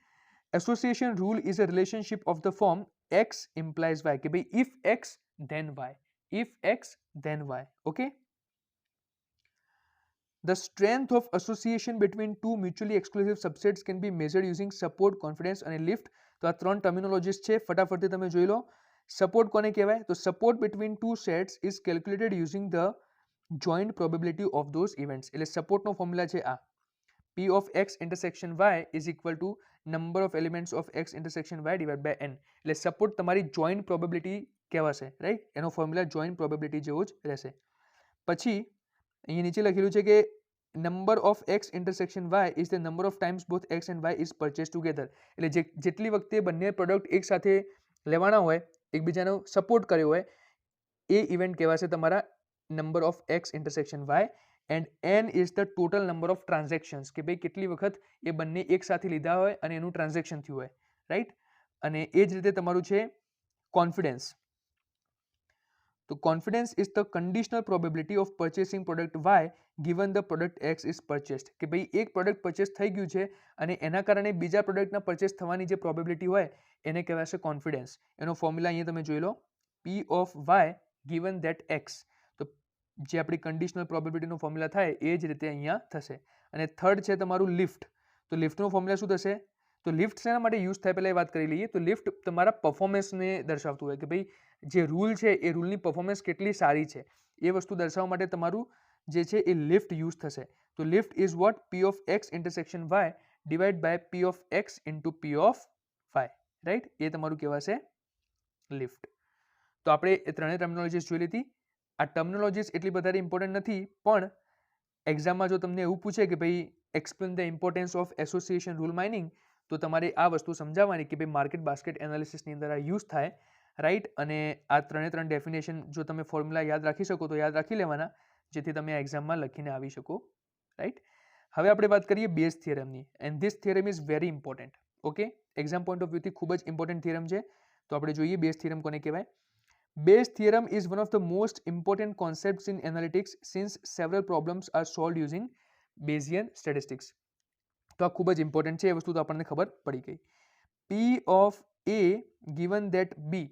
Association rule is a relationship of the form X implies Y. કે ભાઈ if X then Y, if X then Y. Okay. The strength of association between two mutually exclusive subsets can be measured using support, confidence અને lift. તો આ 3 ટર્મિનોલોજીસ છે, ફટાફટથી તમે જોઈ લો. સપોર્ટ કોને કહેવાય? તો support between two sets is calculated using the joint probability of those events. એટલે સપોર્ટનો ફોર્મ્યુલા છે આ, P of x intersection y is equal to number of elements of x intersection y divided by n. એટલે સપોર્ટ તમારી જોઈન્ટ પ્રોબેબિલિટી કહેવાશે, રાઈટ. એનો ફોર્મ્યુલા જોઈન્ટ પ્રોબેબિલિટી જેવો જ રહેશે. પછી અહીંયા નીચે લખેલું છે કે number of X intersection Y is the number of times both X and Y is purchase together. એટલે જેટલી વખતે બંને પ્રોડક્ટ એક સાથે લેવાના હોય, એકબીજાનો સપોર્ટ કર્યો હોય, એ ઇવેન્ટ કહેવાશે તમારા number of X intersection Y. And n is the total number of transactions. કે ભાઈ કેટલી વખત એ બંને એક સાથે લીધા હોય અને એનું ટ્રાન્ઝેક્શન થયું હોય, રાઈટ. અને એ જ રીતે તમારું છે કોન્ફિડન્સ. તો confidence is the conditional probability of purchasing product Y given the product X is purchased. કે ભાઈ એક પ્રોડક્ટ પરચેસ થઈ ગયું છે અને એના કારણે બીજા પ્રોડક્ટના પરચેસ થવાની જે પ્રોબેબિલિટી હોય એને કહેવાશે કોન્ફિડન્સ. એનો ફોર્મ્યુલા અહીંયા તમે જોઈ લો, P of y given that x. તો જે આપણી કન્ડિશનલ પ્રોબેબિલિટીનો ફોર્મ્યુલા થાય એ જ રીતે અહીંયા થશે. અને થર્ડ છે તમારું લિફ્ટ. તો લિફ્ટનો ફોર્મ્યુલા શું થશે? તો લિફ્ટ શેના માટે યુઝ થાય પહેલાં એ વાત કરી લઈએ. તો લિફ્ટ તમારા પરફોર્મન્સને દર્શાવતું હોય કે ભાઈ જે રૂલ છે એ રૂલની પરફોર્મન્સ કેટલી સારી છે એ વસ્તુ દર્શાવવા માટે તમારું જે છે એ લિફ્ટ યુઝ થશે. તો lift is what? P of x intersection y divide by P of x into P of y, right. એ તમારું કહેવાશે લિફ્ટ. તો આપણે એ ત્રણેય ટર્મિનોલોજીસ જોઈ લીધી. આ ટર્મિનોલોજીસ એટલી વધારે ઇમ્પોર્ટન્ટ નથી, પણ એક્ઝામમાં જો તમને એવું પૂછે કે ભાઈ explain the importance of association rule mining, તો તમારે આ વસ્તુ સમજાવવાની કે ભાઈ માર્કેટ બાસ્કેટ એનાલિસિસની અંદર આ યુઝ થાય, રાઈટ. અને આ ત્રણે ડેફિનેશન જો તમે ફોર્મ્યુલા યાદ રાખી શકો તો યાદ રાખી લેવાના, જેથી તમે એક્ઝામમાં લખીને આવી શકો, રાઈટ. હવે આપણે વાત કરીએ બેઝ થિયરમની, and this theorem is very important. Okay, exam point of વ્યૂથી ખૂબ જ ઇમ્પોર્ટન્ટ થિયરમ છે. તો આપણે જોઈએ બેઝ થિયરમ કોને કહેવાય. Bayes theorem is one of the most important concepts in analytics since several problems are solved using Bayesian statistics. તો આ ખૂબ જ ઇમ્પોર્ટન્ટ છે, એ વસ્તુ તો આપણને ખબર પડી ગઈ. P of A given that B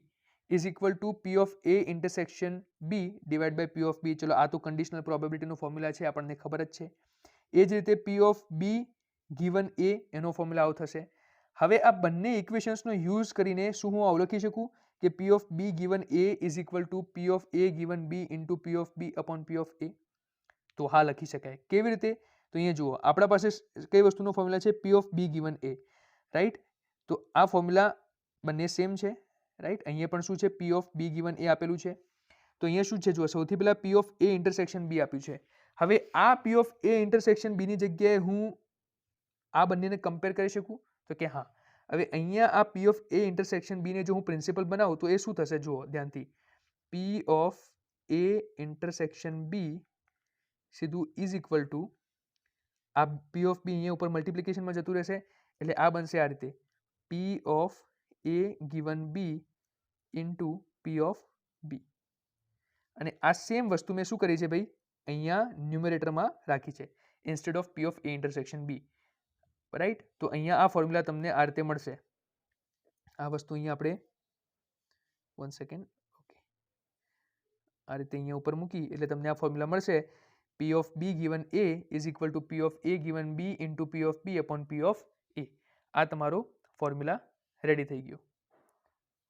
is equal to P of A intersection B divided by P of B. ચલો આ તો કન્ડિશનલ પ્રોબેબિલિટીનો ફોર્મ્યુલા છે, આપણને ખબર જ છે. એ જ રીતે P of B given A એનો ફોર્મ્યુલા આવો થશે. હવે આ બંને ઇક્વેશન્સનો યુઝ કરીને શું હું આવું લખી શકું કે P of B given A is equal to P of A given B into P of B upon P of A. તો હા લખી શકાય. કેવી રીતે? તો અહીંયા જુઓ, આપણા પાસે કઈ વસ્તુનો ફોર્મ્યુલા છે? P of B given A, right. તો આ ફોર્મ્યુલા બંને સેમ છે, રાઈટ. અહીંયા પણ શું છે? P of B given A આપેલું છે. તો અહીંયા શું છે? જુઓ, સૌથી પહેલા P of A intersection B આપ્યું છે. હવે આ P of A intersection B ની જગ્યાએ હું આ બંનેને કમ્પેર કરી શકું? તો કે હા. હવે અહીંયા આ P of A intersection B ને જો હું પ્રિન્સિપલ બનાવું તો એ શું થશે? જુઓ ધ્યાનથી, P of A intersection B સીધું ઇઝ ઇક્વલ ટુ આ P of B અહીંયા ઉપર મલ્ટિપ્લિકેશનમાં જતું રહેશે, એટલે આ બનશે આ રીતે P of A given B into P of B. અને આ સેમ વસ્તુ મેં શું કરી છે ભાઈ? અહીંયા ન્યુમેરેટરમાં રાખી છે instead of P of A intersection B, right. તો અહીંયા આ ફોર્મ્યુલા તમને આ રીતે મળશે. આ વસ્તુ અહીંયા આપણે 1 સેકન્ડ, ઓકે, આ રીતે અહીંયા ઉપર મૂકી એટલે તમને આ ફોર્મ્યુલા મળશે. P of B given A is equal to P of A given B into P of B upon P of A. આ તમારો ફોર્મ્યુલા રેડી થઈ ગયો.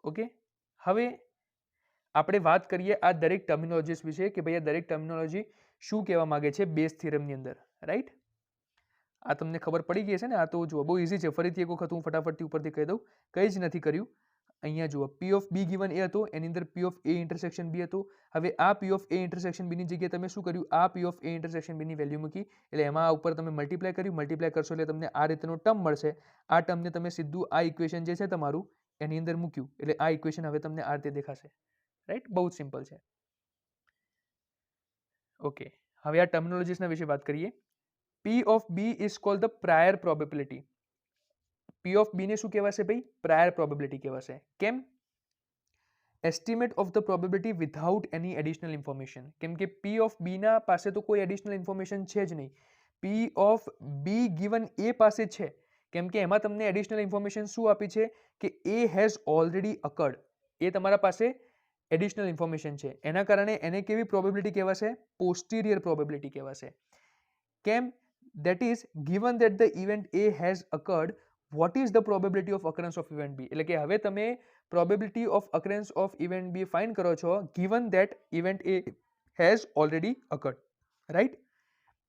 ઓકે, હવે આપણે વાત કરીએ આ દરેક ટર્મિનોલોજીસ વિશે કે ભાઈ આ દરેક ટર્મિનોલોજી શું કહેવા માંગે છે બેઝ થિયરમની અંદર, રાઈટ. આ તમને ખબર પડી ગઈ છે ને? આ તો જુઓ બહુ ઇઝી છે. ફરીથી એક વખત હું ફટાફટથી ઉપરથી કહી દઉં, કંઈ જ નથી કર્યું. અહીંયા જુઓ, P of B given A હતો, એની અંદર P of A intersection B હતો. હવે આ P of A intersection B ની જગ્યાએ તમે શું કર્યું? આ P of A intersection B ની વેલ્યુ મૂકી, એટલે એમાં આ ઉપર તમે મલ્ટીપ્લાય કર્યું. મલ્ટીપ્લાય કરશો એટલે તમને આ રીતનો ટર્મ મળશે. આ ટર્મને તમે સીધું આ ઇક્વેશન જે છે તમારું એની અંદર મૂક્યું, એટલે આ ઇક્વેશન હવે તમને આ રીતે દેખાશે, રાઈટ. બહુ જ સિમ્પલ છે. ઓકે, હવે આ ટર્મિનોલોજીસના વિશે વાત કરીએ. P of B is called the prior probability. P of B ને શું કહેવાશે ભાઈ? પ્રાયર પ્રોબેબિલિટી કહેવાશે. કેમ? Estimate of the probability without any additional information. કેમ કે P of B ના પાસે તો કોઈ એડિશનલ ઇન્ફોર્મેશન છે જ નહીં. P of B given A પાસે છે, કેમ કે એમાં તમને એડિશનલ ઇન્ફોર્મેશન શું આપી છે કે A has already occurred. એ તમારા પાસે એડિશનલ ઇન્ફોર્મેશન છે, એના કારણે એને કેવી પ્રોબેબિલિટી કહેવાશે? પોસ્ટિરિયર પ્રોબેબિલિટી કહેવાશે. કેમ? That is, given that the event A has occurred, what is the probability of occurrence of event B? એટલે કે હવે તમે probability of occurrence of event B find કરો છો given that event A has already occurred, right?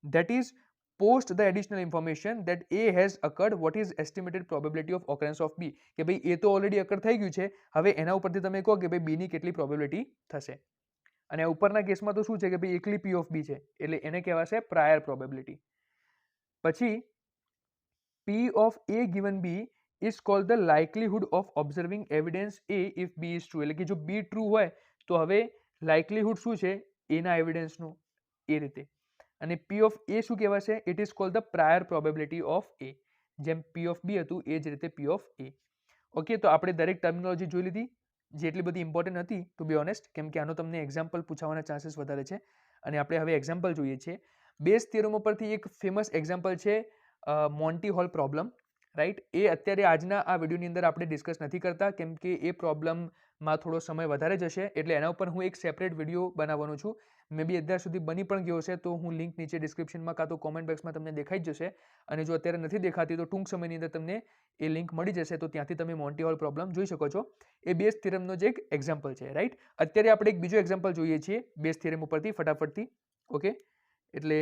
That is, post the additional information that A has occurred, what is estimated probability of occurrence of B? કે ભાઈ A તો already occur થઈ ગયું છે, હવે એના ઉપરથી તમે કહો કે ભાઈ B ની કેટલી probability થશે. અને ઉપરના કેસમાં તો શું છે કે ભાઈ એકલી P of B છે, એટલે એને કહેવાશે પ્રાયર પ્રોબેબિલિટી. પછી P of A given B is called the likelihood of observing evidence A if B is true. એટલે કે જો B true હોય તો હવે likelihood શું છે A ના એવિડન્સનો, એ રીતે. અને P of A શું કહેવાશે? It is called the prior probability of A. જેમ P of B હતું એ જ રીતે P of A. ઓકે, તો આપણે દરેક ટર્મિનોલોજી જોઈ લીધી, જે એટલી બધી ઇમ્પોર્ટન્ટ હતી ટુ બી ઓનેસ્ટ, કેમ કે આનો તમને એક્ઝામ્પલ પૂછાવાના ચાન્સીસ વધારે છે. અને આપણે હવે એક્ઝામ્પલ જોઈએ છીએ. બેઝ થિયરમ ઉપરથી એક ફેમસ એક્ઝામ્પલ છે મોન્ટી હોલ પ્રોબ્લેમ, રાઈટ. એ અત્યારે આજના આ વિડીયોની અંદર આપણે ડિસ્કસ નથી કરતા, કેમ કે એ પ્રોબ્લેમમાં થોડો સમય વધારે જશે, એટલે એના ઉપર હું એક સેપરેટ વિડીયો બનાવવાનો છું. મે બી અત્યાર સુધી બની પણ ગયો છે, તો હું લિંક નીચે ડિસ્ક્રિપ્શનમાં કાં તો કોમેન્ટ બોક્સમાં તમને દેખાઈ જ જશે. અને જો અત્યારે નથી દેખાતી તો ટૂંક સમયની અંદર તમને એ લિંક મળી જશે, તો ત્યાંથી તમે મોન્ટી હોલ પ્રોબ્લેમ જોઈ શકો છો. એ બેઝ થિયરમનો જ એક એક્ઝામ્પલ છે, રાઈટ. અત્યારે આપણે એક બીજો એક્ઝામ્પલ જોઈએ છીએ બેઝ થિયરમ ઉપરથી ફટાફટથી. ઓકે, એટલે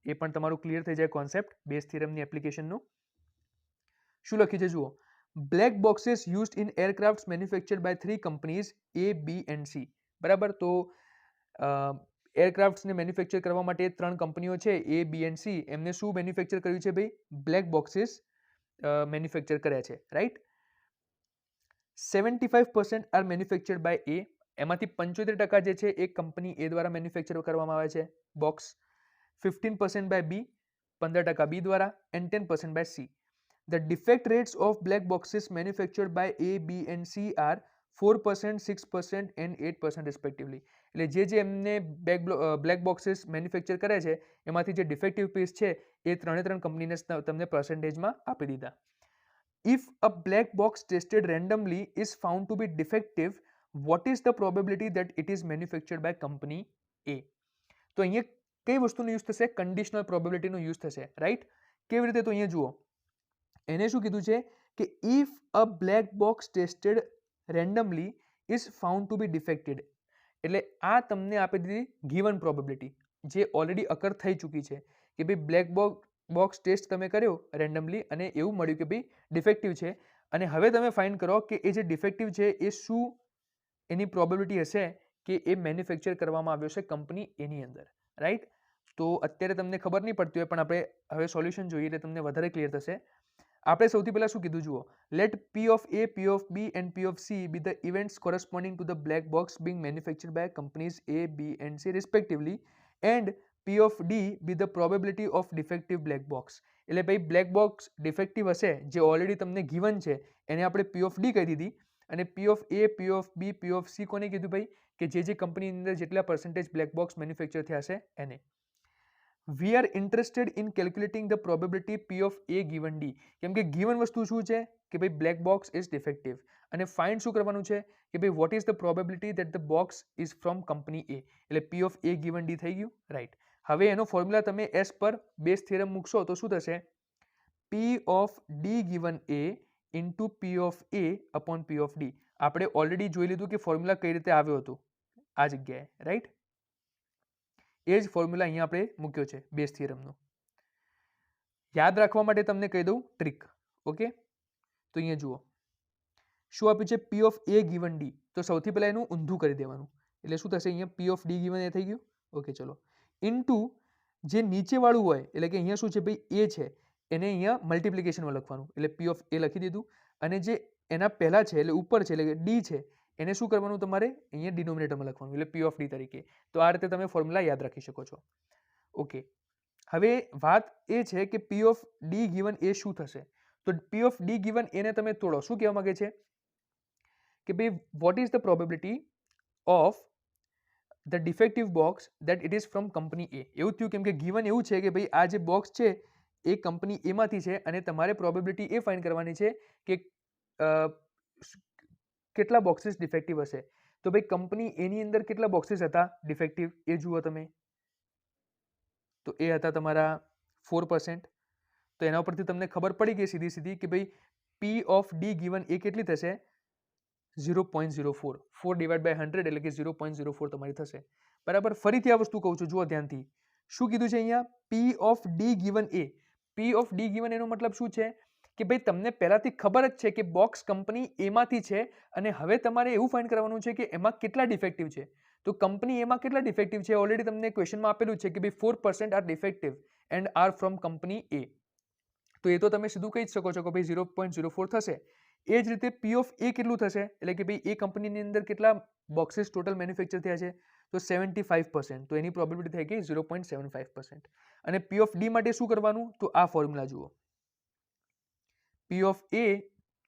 એ પણ તમારું ક્લિયર થઈ જાય કોન્સેપ્ટ બેઝ થિયરમની એપ્લિકેશનનું. શું લખ્યું છે જુઓ, black boxes used in aircrafts manufactured by 3 companies A, B and C. બરાબર. તો એરક્રાફ્ટ્સને મેન્યુફેક્ચર કરવા માટે 3 કંપનીઓ છે એ, બી એન્ડ સી. એમને શું મેન્યુફેક્ચર કર્યું છે ભાઈ? બ્લેક બોક્સીસ મેન્યુફેક્ચર કર્યા છે, રાઈટ. 75% આર મેન્યુફેક્ચર્ડ બાય એ. એમાંથી 75% જે છે એ કંપની એ દ્વારા મેન્યુફેક્ચર કરવામાં આવે છે બોક્સ. 15% બાય બી, 15% બી દ્વારા, and 10% by C. The defect rates of black boxes manufactured by A, B and C are 4%, 6% and 8% respectively. એટલે જે એમને બ્લેક બોક્સીસ મેન્યુફેક્ચર કરે છે એમાંથી જે ડિફેક્ટિવ પીસ છે એ 3 કંપનીને તમને પર્સન્ટેજમાં આપી દીધા. If a black box tested randomly is found to be defective, what is the probability that it is manufactured by company A? તો અહીંયા કઈ વસ્તુનો યુઝ થશે? કન્ડિશનલ પ્રોબેબિલિટીનો યુઝ થશે, રાઈટ. કેવી રીતે? તો અહીંયા જુઓ, એને શું કીધું છે કે if a black box tested randomly is found to be defected, એટલે આ તમને આપી દીધી ગિવન પ્રોબેબિલિટી જે ઓલરેડી અકર થઈ ચૂકી છે કે ભાઈ બ્લેક બોક્સ ટેસ્ટ તમે કર્યો રેન્ડમલી અને એવું મળ્યું કે ભાઈ ડિફેક્ટિવ છે, અને હવે તમે ફાઇન્ડ કરો કે એ જે ડિફેક્ટિવ છે એ શું એની પ્રોબેબિલિટી હશે કે એ મેન્યુફેક્ચર કરવામાં આવ્યો છે કંપની એની અંદર, રાઈટ. તો અત્યારે તમને ખબર નહીં પડતી હોય પણ આપણે હવે સોલ્યુશન જોઈએ એટલે તમને વધારે ક્લિયર થશે. આપણે સૌથી પહેલા શું કીધું જુઓ, let P of A, P of B and P of C be the events corresponding to the black box being manufactured by companies A, B and C respectively, and P of D be the probability of defective black box. એટલે ભાઈ બ્લેક બોક્સ ડિફેક્ટિવ હશે જે ઓલરેડી તમને ગિવન છે એને આપણે પી ઓફ ડી કહી દીધી, અને P of A, P of B, P of C કોને કીધું ભાઈ? કે જે કંપનીની અંદર જેટલા પર્સન્ટેજ બ્લેક બોક્સ મેન્યુફેક્ચર થયા છે એને. We are interested in calculating the probability P of A given D. કેમ કે given વસ્તુ શું છે કે ભાઈ black box is defective, અને find શું કરવાનું છે કે ભાઈ what is the probability that the box is from company A. એટલે P of A given D થઈ ગયું, રાઈટ. હવે એનો ફોર્મ્યુલા તમે S પર બેઝ થિયરમ મૂકશો તો શું થશે? P of D given A into P of A upon P of D. આપણે ઓલરેડી જોઈ લીધું કે ફોર્મ્યુલા કઈ રીતે આવ્યો હતો આ જગ્યાએ, રાઈટ. એ જ ફોર્મ્યુલા અહીંયા આપણે મૂક્યો છે બેઝ થિયરમનો. યાદ રાખવા માટે તમને કહી દઉં ટ્રીક, ઓકે. તો અહીંયા જુઓ શું આપ્યું છે? પી ઓફ એ ગિવન ડી. તો સૌથી પહેલા એનું ઊંધું કરી દેવાનું, એટલે શું થશે? અહીંયા પી ઓફ ડી ગિવન એ થઈ ગયું, ઓકે. ચલો, ઇનટુ જે નીચેવાળું હોય એટલે કે અહીંયા શું છે ભાઈ એ છે એને અહીંયા મલ્ટિપ્લિકેશનમાં લખવાનું, એટલે પી ઓફ એ લખી દીધું, અને જે એના પહેલા છે એટલે ઉપર છે એટલે કે ડી છે એને શું કરવાનું? તમારે અહીંયા ડિનોમિનેટરમાં લખવાનું, એટલે પી ઓફ ડી તરીકે. તો આ રીતે તમે ફોર્મ્યુલા યાદ રાખી શકો છો, ઓકે. હવે વાત એ છે કે પી ઓફ ડી ગિવન એ શું થશે? તો પી ઓફ ડી ગિવન એને તમે તોડો. શું કહેવા માંગે છે કે ભાઈ what is the probability of the defective box that it is from company A. એવું થયું કેમ કે ગિવન એવું છે કે ભાઈ આ જે બોક્સ છે એ કંપની એમાંથી છે, અને તમારે પ્રોબેબિલિટી એ ફાઇન્ડ કરવાની છે કે કેટલા બોક્સીસ ડિફેક્ટિવ હશે. તો ભાઈ કંપની એની અંદર કેટલા બોક્સીસ હતા ડિફેક્ટિવ એ જુઓ તમે, તો એ હતા તમારા 4%. તો એના ઉપરથી તમને ખબર પડી ગઈ સીધી કે ભાઈ પી ઓફ ડી ગિવન એ કેટલી થશે? 0.04. 4 ડિવાઇડ બાય 100 એટલે કે 0.04 તમારી થશે, બરાબર. ફરીથી આ વસ્તુ કહું છું, જુઓ ધ્યાનથી. શું કીધું છે અહીંયા? પી of D given A. P of D given એનો મતલબ શું છે કે ભાઈ તમને પહેલાથી ખબર જ છે કે બોક્સ કંપની એમાંથી છે, અને હવે તમારે એવું ફાઇન્ડ કરવાનું છે કે એમાં કેટલા ડિફેક્ટિવ છે. તો કંપની એમાં કેટલા ડિફેક્ટિવ છે ઓલરેડી તમને ક્વેશ્ચનમાં આપેલું છે કે ભાઈ 4% are defective and are from company A. તો એ તો તમે સીધું કહી જ શકો છો કે ભાઈ 0.04 થશે. એ જ રીતે પી ઓફ એ કેટલું થશે? એટલે કે ભાઈ એ કંપનીની અંદર કેટલા બોક્સીસ ટોટલ મેન્યુફેક્ચર થયા છે? તો 75%. તો એની પ્રોબેબિલિટી થઈ ગઈ 0.75%. અને પી ઓફ ડી માટે શું કરવાનું? તો આ ફોર્મ્યુલા જુઓ, P of A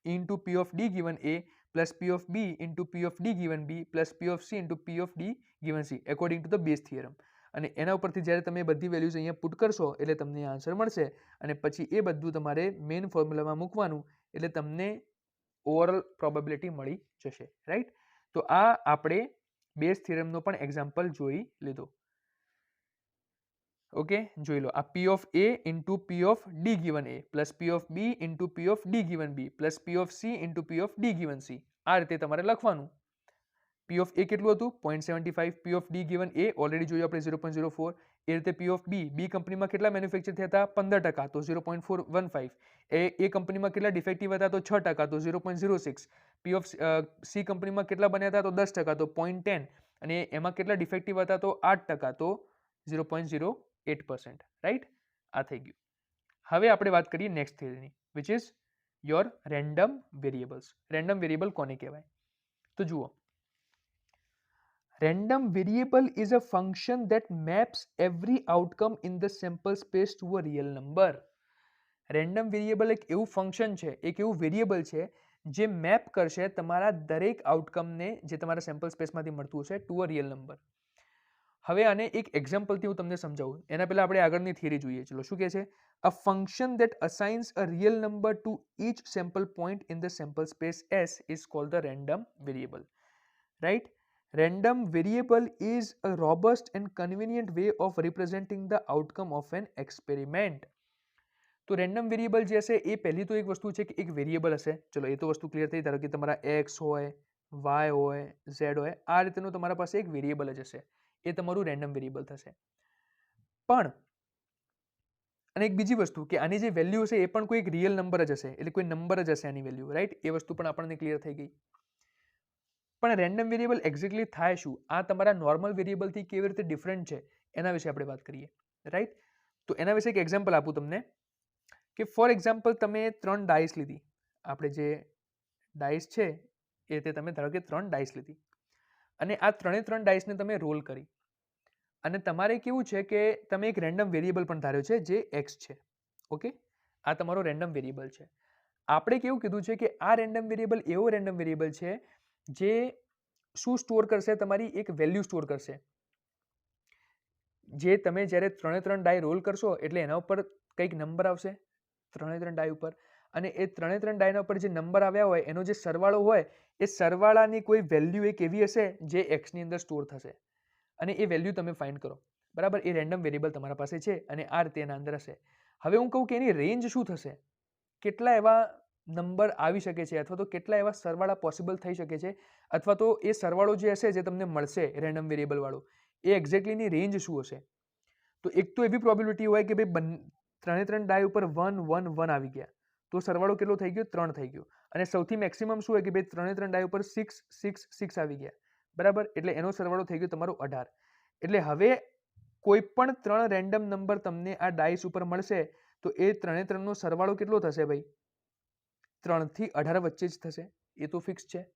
into P of D given A plus P of B into P of D given B plus P of C into P of D given C according to the base theorem. અને એના ઉપરથી જ્યારે તમે બધી વેલ્યુઝ અહીંયા પુટ કરશો એટલે તમને આન્સર મળશે, અને પછી એ બધું તમારે મેઇન ફોર્મ્યુલામાં મૂકવાનું એટલે તમને ઓવરઓલ પ્રોબેબિલિટી મળી જશે, રાઈટ. તો આ આપણે બેઝ થિયરમનો પણ એક્ઝામ્પલ જોઈ લીધો, ઓકે. જોઈ લો, આ P of A into P of D given A plus P of B into P of D given B plus P of C into P of D given C. આ રીતે તમારે લખવાનું. પી ઓફ એ કેટલું હતું? 0.75. પી of D given A already જોયું આપણે 0.04. એ રીતે પી ઓફ બી, બી કંપનીમાં કેટલા મેન્યુફેક્ચર થયા હતા? 15%, તો 0.415. એ કંપનીમાં કેટલા ડિફેક્ટિવ હતા? તો 6%, તો 0.06. પી ઓફ સી કંપનીમાં કેટલા બન્યા હતા? તો 10%, તો 0.10. અને એમાં કેટલા ડિફેક્ટિવ હતા? તો 8%, તો 0.08%, રાઈટ? આ થઈ ગયું. હવે આપણે વાત કરીએ નેક્સ્ટ થિયરીની, which is your random variables. Random variable કોને કહેવાય? તો જુઓ, random variable is a function that maps every outcome in the sample space to a real number. Random variable એક એવું ફંક્શન છે, એક એવું વેરિયેબલ છે જે મેપ કરશે તમારા દરેક આઉટકમને જે તમારા સેમ્પલ સ્પેસમાંથી મળતું હશે ટુ અ રિયલ નંબર. હવે આને એક એક્ઝામ્પલથી હું તમને સમજાવું. એના પહેલા આપણે આગળની થિયરી જોઈએ. ચલો, શું કહે છે? અ function that assigns a real number to each sample point in the sample space S is called the random variable. Right? Random variable is a robust and convenient way of representing the outcome of an experiment. તો રેન્ડમ વેરિયેબલ જે હશે એ પહેલી તો એક વસ્તુ છે કે એક વેરિયેબલ હશે. ચલો, એ તો વસ્તુ ક્લિયર થઈ. ધારો કે તમારા એક્સ હોય, વાય હોય, ઝેડ હોય, આ રીતેનું તમારા પાસે એક વેરિયેબલ જ હશે. એ તમારું રેન્ડમ વેરિયેબલ થશે. પણ અને એક બીજી વસ્તુ કે આની જે વેલ્યુ હશે એ પણ કોઈ એક રિયલ નંબર જ હશે, એટલે કોઈ નંબર જ હશે આની વેલ્યુ, રાઈટ? એ વસ્તુ પણ આપણને ક્લિયર થઈ ગઈ. પણ રેન્ડમ વેરિયેબલ એક્ઝેક્ટલી થાય શું? આ તમારા નોર્મલ વેરિયેબલથી કેવી રીતે ડિફરન્ટ છે એના વિશે આપણે વાત કરીએ, રાઈટ? તો એના વિશે એક એક્ઝામ્પલ આપું તમને કે ફોર એક્ઝામ્પલ તમે 3 ડાઇસ લીધી. આપણે જે ડાઇસ છે એ તે તમે ધારો કે 3 ડાઇસ લીધી અને આ 3 ડાઇસને તમે રોલ કરી અને તમારે કેવું છે કે તમે એક રેન્ડમ વેરિયેબલ પણ ધાર્યો છે જે એક્સ છે. ઓકે, આ તમારો રેન્ડમ વેરિયેબલ છે. આપણે કેવું કીધું છે કે આ રેન્ડમ વેરિયેબલ એવો રેન્ડમ વેરિયેબલ છે જે શું સ્ટોર કરશે? તમારી એક વેલ્યુ સ્ટોર કરશે. જે તમે જ્યારે 3 ડાય રોલ કરશો એટલે એના ઉપર કંઈક નંબર આવશે 3 ડાય ઉપર, અને એ 3 ડાયના ઉપર જે નંબર આવ્યા હોય એનો જે સરવાળો હોય એ સરવાળાની કોઈ વેલ્યુ એક એવી હશે જે એક્સની અંદર સ્ટોર થશે અને એ વેલ્યુ તમે ફાઇન્ડ કરો. બરાબર? એ રેન્ડમ વેરિયેબલ તમારા પાસે છે અને આ રીતે એના અંદર હશે. હવે હું કહું કે એની રેન્જ શું થશે? કેટલા એવા નંબર આવી શકે છે અથવા તો કેટલા એવા સરવાળા પોસિબલ થઈ શકે છે, અથવા તો એ સરવાળો જે હશે જે તમને મળશે રેન્ડમ વેરિયેબલ વાળો એ એક્ઝેક્ટલીની રેન્જ શું હશે? તો એક તો એવી પ્રોબેબિલિટી હોય કે ભાઈ 3 ડાય ઉપર 1 1 1 આવી ગયા તો સરવાળો કેટલો થઈ ગયો? 3 થઈ ગયો. અને સૌથી મેક્સિમમ શું હોય કે ભાઈ 3 ડાય ઉપર 6 6 6 આવી ગયા. બરાબર? એટલે એનો સરવાળો થઈ ગયો તમારો 18. એટલે હવે કોઈ પણ 3 રેન્ડમ નંબર તમને આ ડાઇસ ઉપર મળશે તો એ 3 નો સરવાળો કેટલો થશે ભાઈ? 3 થી 18 વચ્ચે જ થશે. એ તો ફિક્સ છે,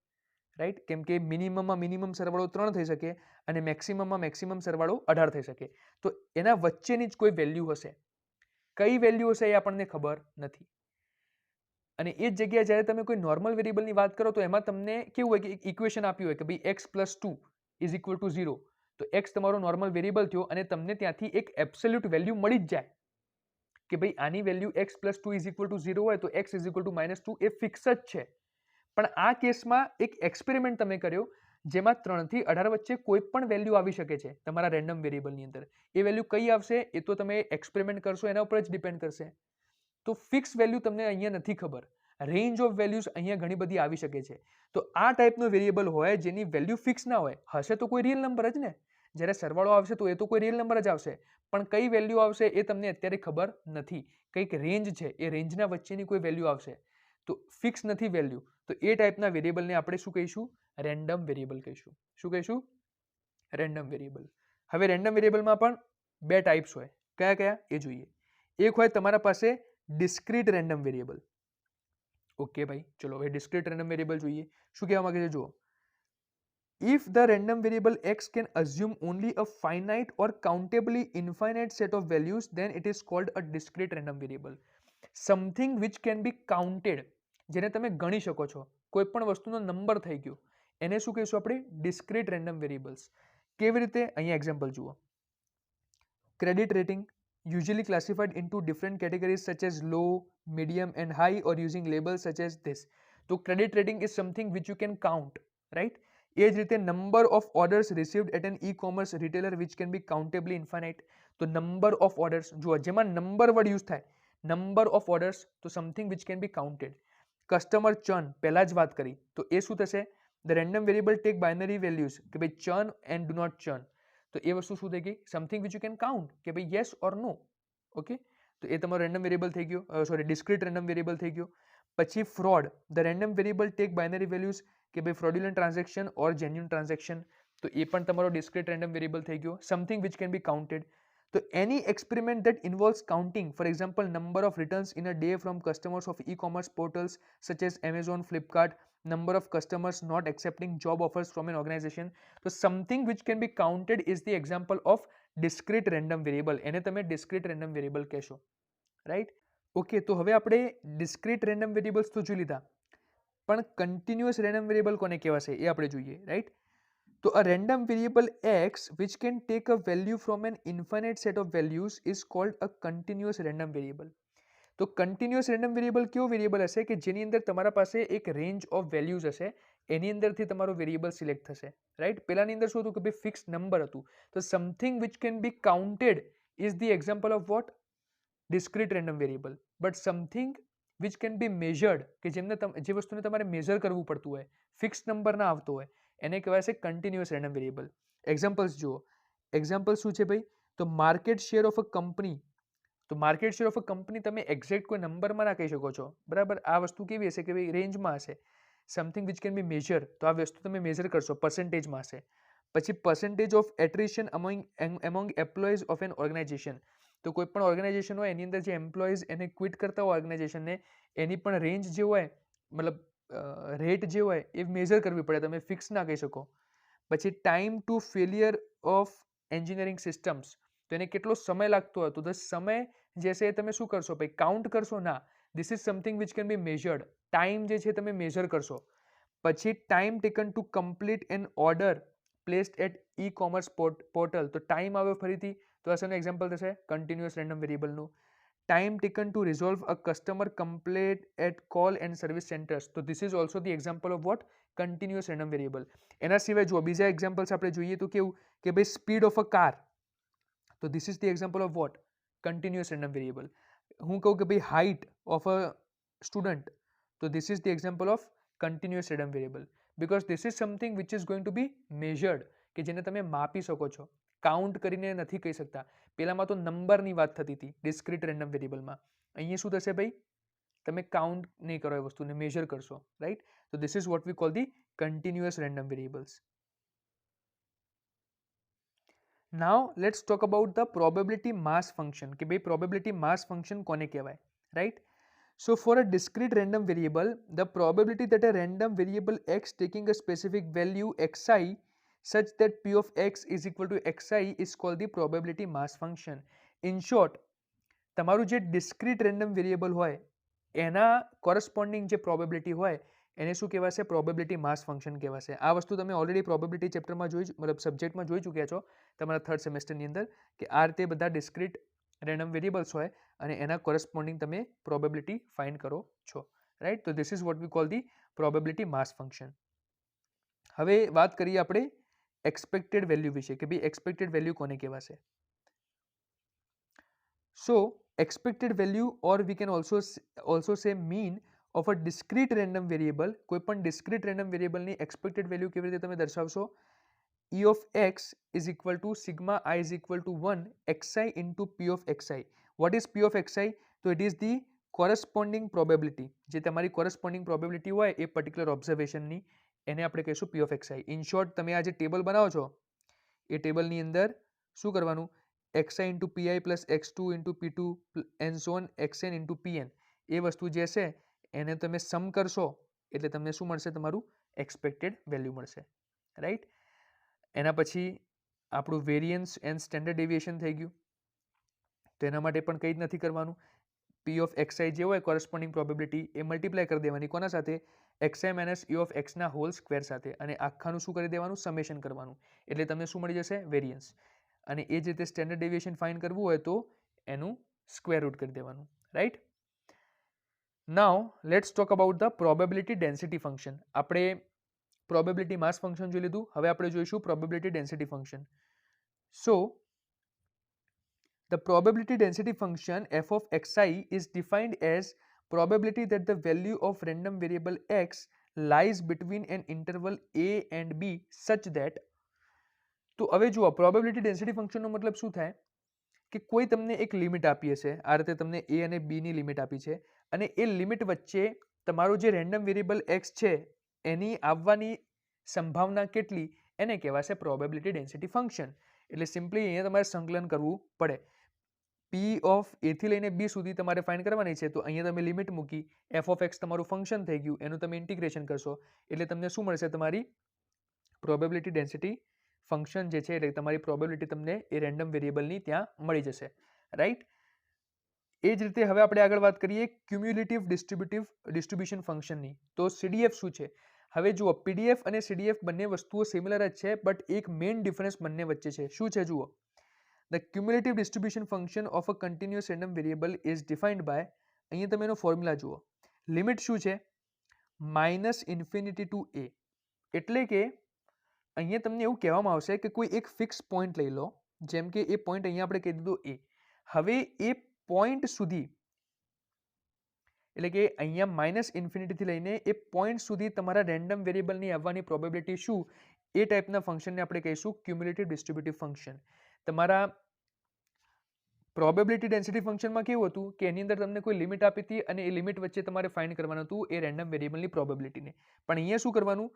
રાઈટ? કેમ કે મિનિમમમાં મિનિમમ સરવાળો 3 થઈ શકે અને મેક્સિમમમાં મેક્સિમમ સરવાળો 18 થઈ શકે. તો એના વચ્ચેની જ કોઈ વેલ્યુ હશે. કઈ વેલ્યુ હશે એ આપણને ખબર નથી. અને એ જ જગ્યાએ જ્યારે તમે કોઈ નોર્મલ વેરિયેબલની વાત કરો તો એમાં તમને કેવું હોય કે એક ઇક્વેશન આપ્યું હોય કે ભાઈ x + 2 = 0. તો x તમારો નોર્મલ વેરિયેબલ થયો અને તમને ત્યાંથી એક એબ્સોલ્યુટ વેલ્યુ મળી જ જાય કે ભાઈ આની વેલ્યુ x + 2 = 0 હોય તો x = -2 એ ફિક્સ જ છે. પણ આ કેસમાં એક એક્સપેરિમેન્ટ તમે કર્યો જેમાં 3 થી 18 વચ્ચે કોઈ પણ વેલ્યુ આવી શકે છે તમારા રેન્ડમ વેરિયેબલની અંદર. એ વેલ્યુ કઈ આવશે એ તો તમે એક્સપેરિમેન્ટ કરશો એના ઉપર જ ડિપેન્ડ કરશે. તો ફિક્સ વેલ્યુ તમને અહીંયા નથી ખબર. રેન્જ ઓફ વેલ્યુઝ અહીંયા ઘણી બધી આવી શકે છે. તો આ ટાઈપનો વેરિયેબલ હોય જેની વેલ્યુ ફિક્સ ના હોય, હશે તો કોઈ રિયલ નંબર જ ને. જ્યારે સરવાળો આવશે તો એ તો કોઈ રિયલ નંબર જ આવશે, પણ કઈ વેલ્યુ આવશે એ તમને અત્યારે ખબર નથી. કંઈક રેન્જ છે, એ રેન્જના વચ્ચેની કોઈ વેલ્યુ આવશે તો ફિક્સ નથી વેલ્યુ. તો એ ટાઈપના વેરિયેબલને આપણે શું કહીશું? રેન્ડમ વેરિયેબલ કહીશું. શું કહીશું? Random variable. હવે રેન્ડમ વેરિયેબલમાં પણ 2 ટાઈપ્સ હોય. કયા કયા એ જોઈએ. એક હોય તમારા પાસે ડિસ્ક્રીટ રેન્ડમ વેરિયેબલ. ઓકે ભાઈ, ચલો હવે ડિસ્ક્રીટ રેન્ડમ વેરિયેબલ જોઈએ. શું કહેવા માંગે છે જુઓ. If the random variable x can assume only a finite or countably infinite set of values, then it is called a discrete random variable. Something which can be counted, જેને તમે ગણી શકો છો, કોઈ પણ વસ્તુનો નંબર થઈ ગયો, એને શું કહીશું આપણે? Discrete random variables. કેવી રીતે? અહીંયા એક્ઝામ્પલ જુઓ. Credit rating usually classified into different categories such as low, medium and high, or using labels such as this. So credit rating is something which you can count, right? એ જ રીતે number of orders received at an e-commerce retailer which can be countably infinite. તો number of orders જુઓ, જેમાં number word યુઝ થાય, number of orders, તો something which can be counted. Customer churn પહેલા જ વાત કરી તો એ શું થશે? The random variable take binary values કે ભાઈ churn and do not churn. તો એ વસ્તુ શું થઈ ગઈ? Something which you can count કે ભાઈ યસ ઓર નો. ઓકે, તો એ તમારો રેન્ડમ વેરિયેબલ થઈ ગયો, સોરી ડિસ્ક્રીટ રેન્ડમ વેરિયેબલ થઈ ગયો. પછી fraud, the random variable take binary values કે ભાઈ fraudulent transaction or genuine transaction. તો એ પણ તમારો ડિસ્ક્રીટ રેન્ડમ વેરિયેબલ થઈ ગયો. Something which can be counted, તો any experiment that involves counting, for example number of returns in a day from customers of e-commerce portals such as Amazon, Flipkart, number of customers not accepting job offers from an organization. So something which can be counted is the example of discrete random variable. એને તમે discrete random variable કહેશો, right? ઓકે, તો હવે આપણે discrete random variables તો જોઈ લીધા, પણ continuous random variable કોને કહેવાશે એ આપણે જોઈએ, right? So a random variable x which can take a value from an infinite set of values is called a continuous random variable. તો કન્ટિન્યુઅસ રેન્ડમ વેરિયેબલ કેવો વેરિયેબલ હશે કે જેની અંદર તમારા પાસે એક રેન્જ ઓફ વેલ્યુઝ હશે, એની અંદરથી તમારો વેરિયેબલ સિલેક્ટ થશે, રાઈટ? પેલાની અંદર શું હતું કે ભાઈ ફિક્સ નંબર હતું. તો something which can be counted is the example of vote? Discrete random variable. But something which can be measured, કે જે વસ્તુને તમારે મેઝર કરવું પડતું હોય, ફિક્સ નંબર ના આવતો હોય, એને કહેવાય છે કન્ટિન્યુઅસ રેન્ડમ વેરિયેબલ. એક્ઝામ્પલ્સ જુઓ. એક્ઝામ્પલ શું છે ભાઈ? તો market share of a company. તો market share of a company તમે એક્ઝેક્ટ કોઈ નંબરમાં ના કહી શકો છો, બરાબર? આ વસ્તુ કેવી હશે કે ભાઈ રેન્જમાં હશે. Something which can be measure, તો આ વસ્તુ તમે મેજર કરશો, પર્સન્ટેજમાં હશે. પછી percentage of attrition among employees of an organisation. તો કોઈ પણ ઓર્ગેનાઇઝેશન હોય એની અંદર જે એમ્પ્લોઈઝ એને ક્વિટ કરતા હોય ઓર્ગેનાઇઝેશનને, એની પણ રેન્જ જે હોય, મતલબ રેટ જે હોય એ મેઝર કરવી પડે, તમે ફિક્સ ના કહી શકો. પછી time to failure of engineering systems, તો એને કેટલો સમય લાગતો હતો, તો સમય જે છે એ તમે શું કરશો ભાઈ? કાઉન્ટ કરશો ના. This is something which can be measured. Time જે છે તમે મેઝર કરશો. પછી time taken to complete an order placed at e commerce portal, તો ટાઈમ આવ્યો ફરીથી, તો આ શેનું એક્ઝામ્પલ થશે? કન્ટિન્યુઅસ રેન્ડમ વેરિયેબલનું. Time taken to resolve a customer complaint at call and service centres, તો this is also the example of what? Continuous random variable. એના સિવાય જુઓ બીજા એક્ઝામ્પલ્સ આપણે જોઈએ તો કેવું કે ભાઈ સ્પીડ ઓફ અ કાર, તો this is the example of what? Continuous random variable. હું કહું કે ભાઈ હાઇટ ઓફ અ સ્ટુડન્ટ, તો this is the example of continuous random variable, because this is something which is going to be measured, કે જેને તમે માપી શકો છો, કાઉન્ટ કરીને નથી કહી શકતા. પેલામાં તો નંબરની વાત થતી હતી ડિસ્ક્રીટ રેન્ડમ વેરિયેબલમાં. અહીંયા શું થશે ભાઈ? તમે કાઉન્ટ નહીં કરો એ વસ્તુને, મેઝર કરશો, રાઈટ? તો this is what we call the continuous random variables. Now let's talk about the probability mass function, કે ભાઈ પ્રોબેબિલિટી માસ ફંક્શન કોને કહેવાય, right? So for a discrete random variable, the probability that a random variable x taking a specific value xi such that p of x is equal to xi is called the probability mass function. In short, તમારું જે discrete random variable હોય એના corresponding જે probability હોય એને શું કહેવાશે? પ્રોબેબિલિટી માસ ફંક્શન કહેવાશે. આ વસ્તુ તમે ઓલરેડી પ્રોબેબિલિટી ચેપ્ટરમાં મતલબ સબ્જેક્ટમાં જોઈ ચૂક્યા છો તમારા થર્ડ સેમેસ્ટરની અંદર, કે આ રીતે બધા ડિસ્ક્રીટ રેન્ડમ વેરિયેબલ્સ હોય અને એના કોરસ્પોન્ડિંગ તમે પ્રોબેબિલિટી ફાઇન્ડ કરો છો, રાઈટ? તો this is what we call the probability mass function. હવે વાત કરીએ આપણે એક્સપેક્ટેડ વેલ્યુ વિશે, કે ભાઈ એક્સપેક્ટેડ વેલ્યુ કોને કહેવાશે? So expected value or we can also say mean of a discrete random variable. કોઈ પણ ડિસ્ક્રીટ રેન્ડમ વેરિયેબલની એક્સપેક્ટેડ વેલ્યુ કેવી રીતે તમે દર્શાવશો? E of x is equal to sigma I is equal to 1 xi into p of xi. What is p of xi? So it is the corresponding probability. જે તમારી corresponding probability હોય એ particular observationની, એને આપણે કહીશું p of xi. In short, તમે આ જે ટેબલ બનાવો છો એ ટેબલની અંદર શું કરવાનું? xi into pi plus x2 into p2 and so on xn into pn, એ વસ્તુ જે છે એને તમે સમ કરશો એટલે તમને શું મળશે? તમારું એક્સપેક્ટેડ વેલ્યુ મળશે, રાઈટ? એના પછી આપણું વેરિયન્સ એન્ડ સ્ટેન્ડર્ડ ડેવિએશન થઈ ગયું, તો એના માટે પણ કંઈ જ નથી કરવાનું. પી ઓફ એક્સઆઈ જે હોય કોરસ્પોન્ડિંગ પ્રોબેબિલિટી એ મલ્ટીપ્લાય કરી દેવાની કોના સાથે? એક્સઆઈ માઇનસ ઇ ઓફ એક્સના હોલ સ્ક્વેર સાથે, અને આખાનું શું કરી દેવાનું? સમેશન કરવાનું, એટલે તમને શું મળી જશે? વેરિયન્સ. અને એ જ રીતે સ્ટેન્ડર્ડ ડેવિએશન ફાઇન્ડ કરવું હોય તો એનું સ્ક્વેર રૂટ કરી દેવાનું, right? Now let's talk about the probability density function. આપણે પ્રોબેબિલિટી માસ ફંક્શન જોઈ લીધું, હવે આપણે જોઈશું probability density function. So the probability density function f of xi is defined as probability that the value of random variable x lies between an interval a and b such that. તો હવે જુઓ પ્રોબેબિલિટી ડેન્સિટી ફંક્શનનો મતલબ શું થાય કે કોઈ તમને એક લિમિટ આપી હશે, આ રીતે તમને a અને b ની લિમિટ આપી છે, અને એ લિમિટ વચ્ચે તમારો જે રેન્ડમ વેરિયેબલ x છે એની આવવાની સંભાવના કેટલી એને કહેવાશે પ્રોબેબિલિટી ડેન્સિટી ફંક્શન. એટલે સિમ્પલી અહીંયા તમારે સંકલન કરવું પડે. પી ઓફ એ થી લઈને બી સુધી તમારે ફાઇન્ડ કરવાની છે, તો અહીંયા તમે લિમિટ મૂકી, એફ ઓફ એક્સ તમારું ફંક્શન થઈ ગયું, એનું તમે ઇન્ટિગ્રેશન કરશો એટલે તમને શું મળશે, તમારી પ્રોબેબિલિટી ડેન્સિટી ફંક્શન જે છે, એટલે તમારી પ્રોબેબિલિટી તમને એ રેન્ડમ વેરિયેબલની ત્યાં મળી જશે, રાઈટ. એ જ રીતે હવે આપણે આગળ વાત કરીએ ક્યુમ્યુલેટિવ ડિસ્ટ્રીબ્યુશન ફંક્શનની. તો સીડીએફ શું છે? હવે જુઓ, પીડીએફ અને સીડીએફ બંને વસ્તુઓ સિમિલર જ છે, બટ એક મેઇન ડિફરન્સ બંને વચ્ચે છે. શું છે જુઓ, the cumulative distribution function of a continuous random variable is defined by, અહીંયા તમે એનો ફોર્મ્યુલા જુઓ, લિમિટ શું છે, -∞ ટુ a. એટલે કે અહીંયા તમને એવું કહેવામાં આવશે કે કોઈ એક ફિક્સ પોઈન્ટ લઈ લો, જેમ કે એ પોઈન્ટ અહીંયા આપણે કહી દીધો a. હવે એ પોઈન્ટ સુધી, એટલે કે અહીંયા -∞ થી લઈને એ પોઈન્ટ સુધી તમારા રેન્ડમ વેરિયેબલની આવવાની પ્રોબેબિલિટી શું, એ ટાઈપના ફંક્શનને આપણે કહીશું ક્યુમ્યુલેટિવ ડિસ્ટ્રીબ્યુટિવ ફંક્શન. તમારા પ્રોબેબિલિટી ડેન્સિટી ફંક્શનમાં કેવું હતું કે એની અંદર તમને કોઈ લિમિટ આપી હતી અને એ લિમિટ વચ્ચે તમારે ફાઇન્ડ કરવાનું હતું એ રેન્ડમ વેરિયેબલની પ્રોબેબિલિટીને. પણ અહીંયા શું કરવાનું,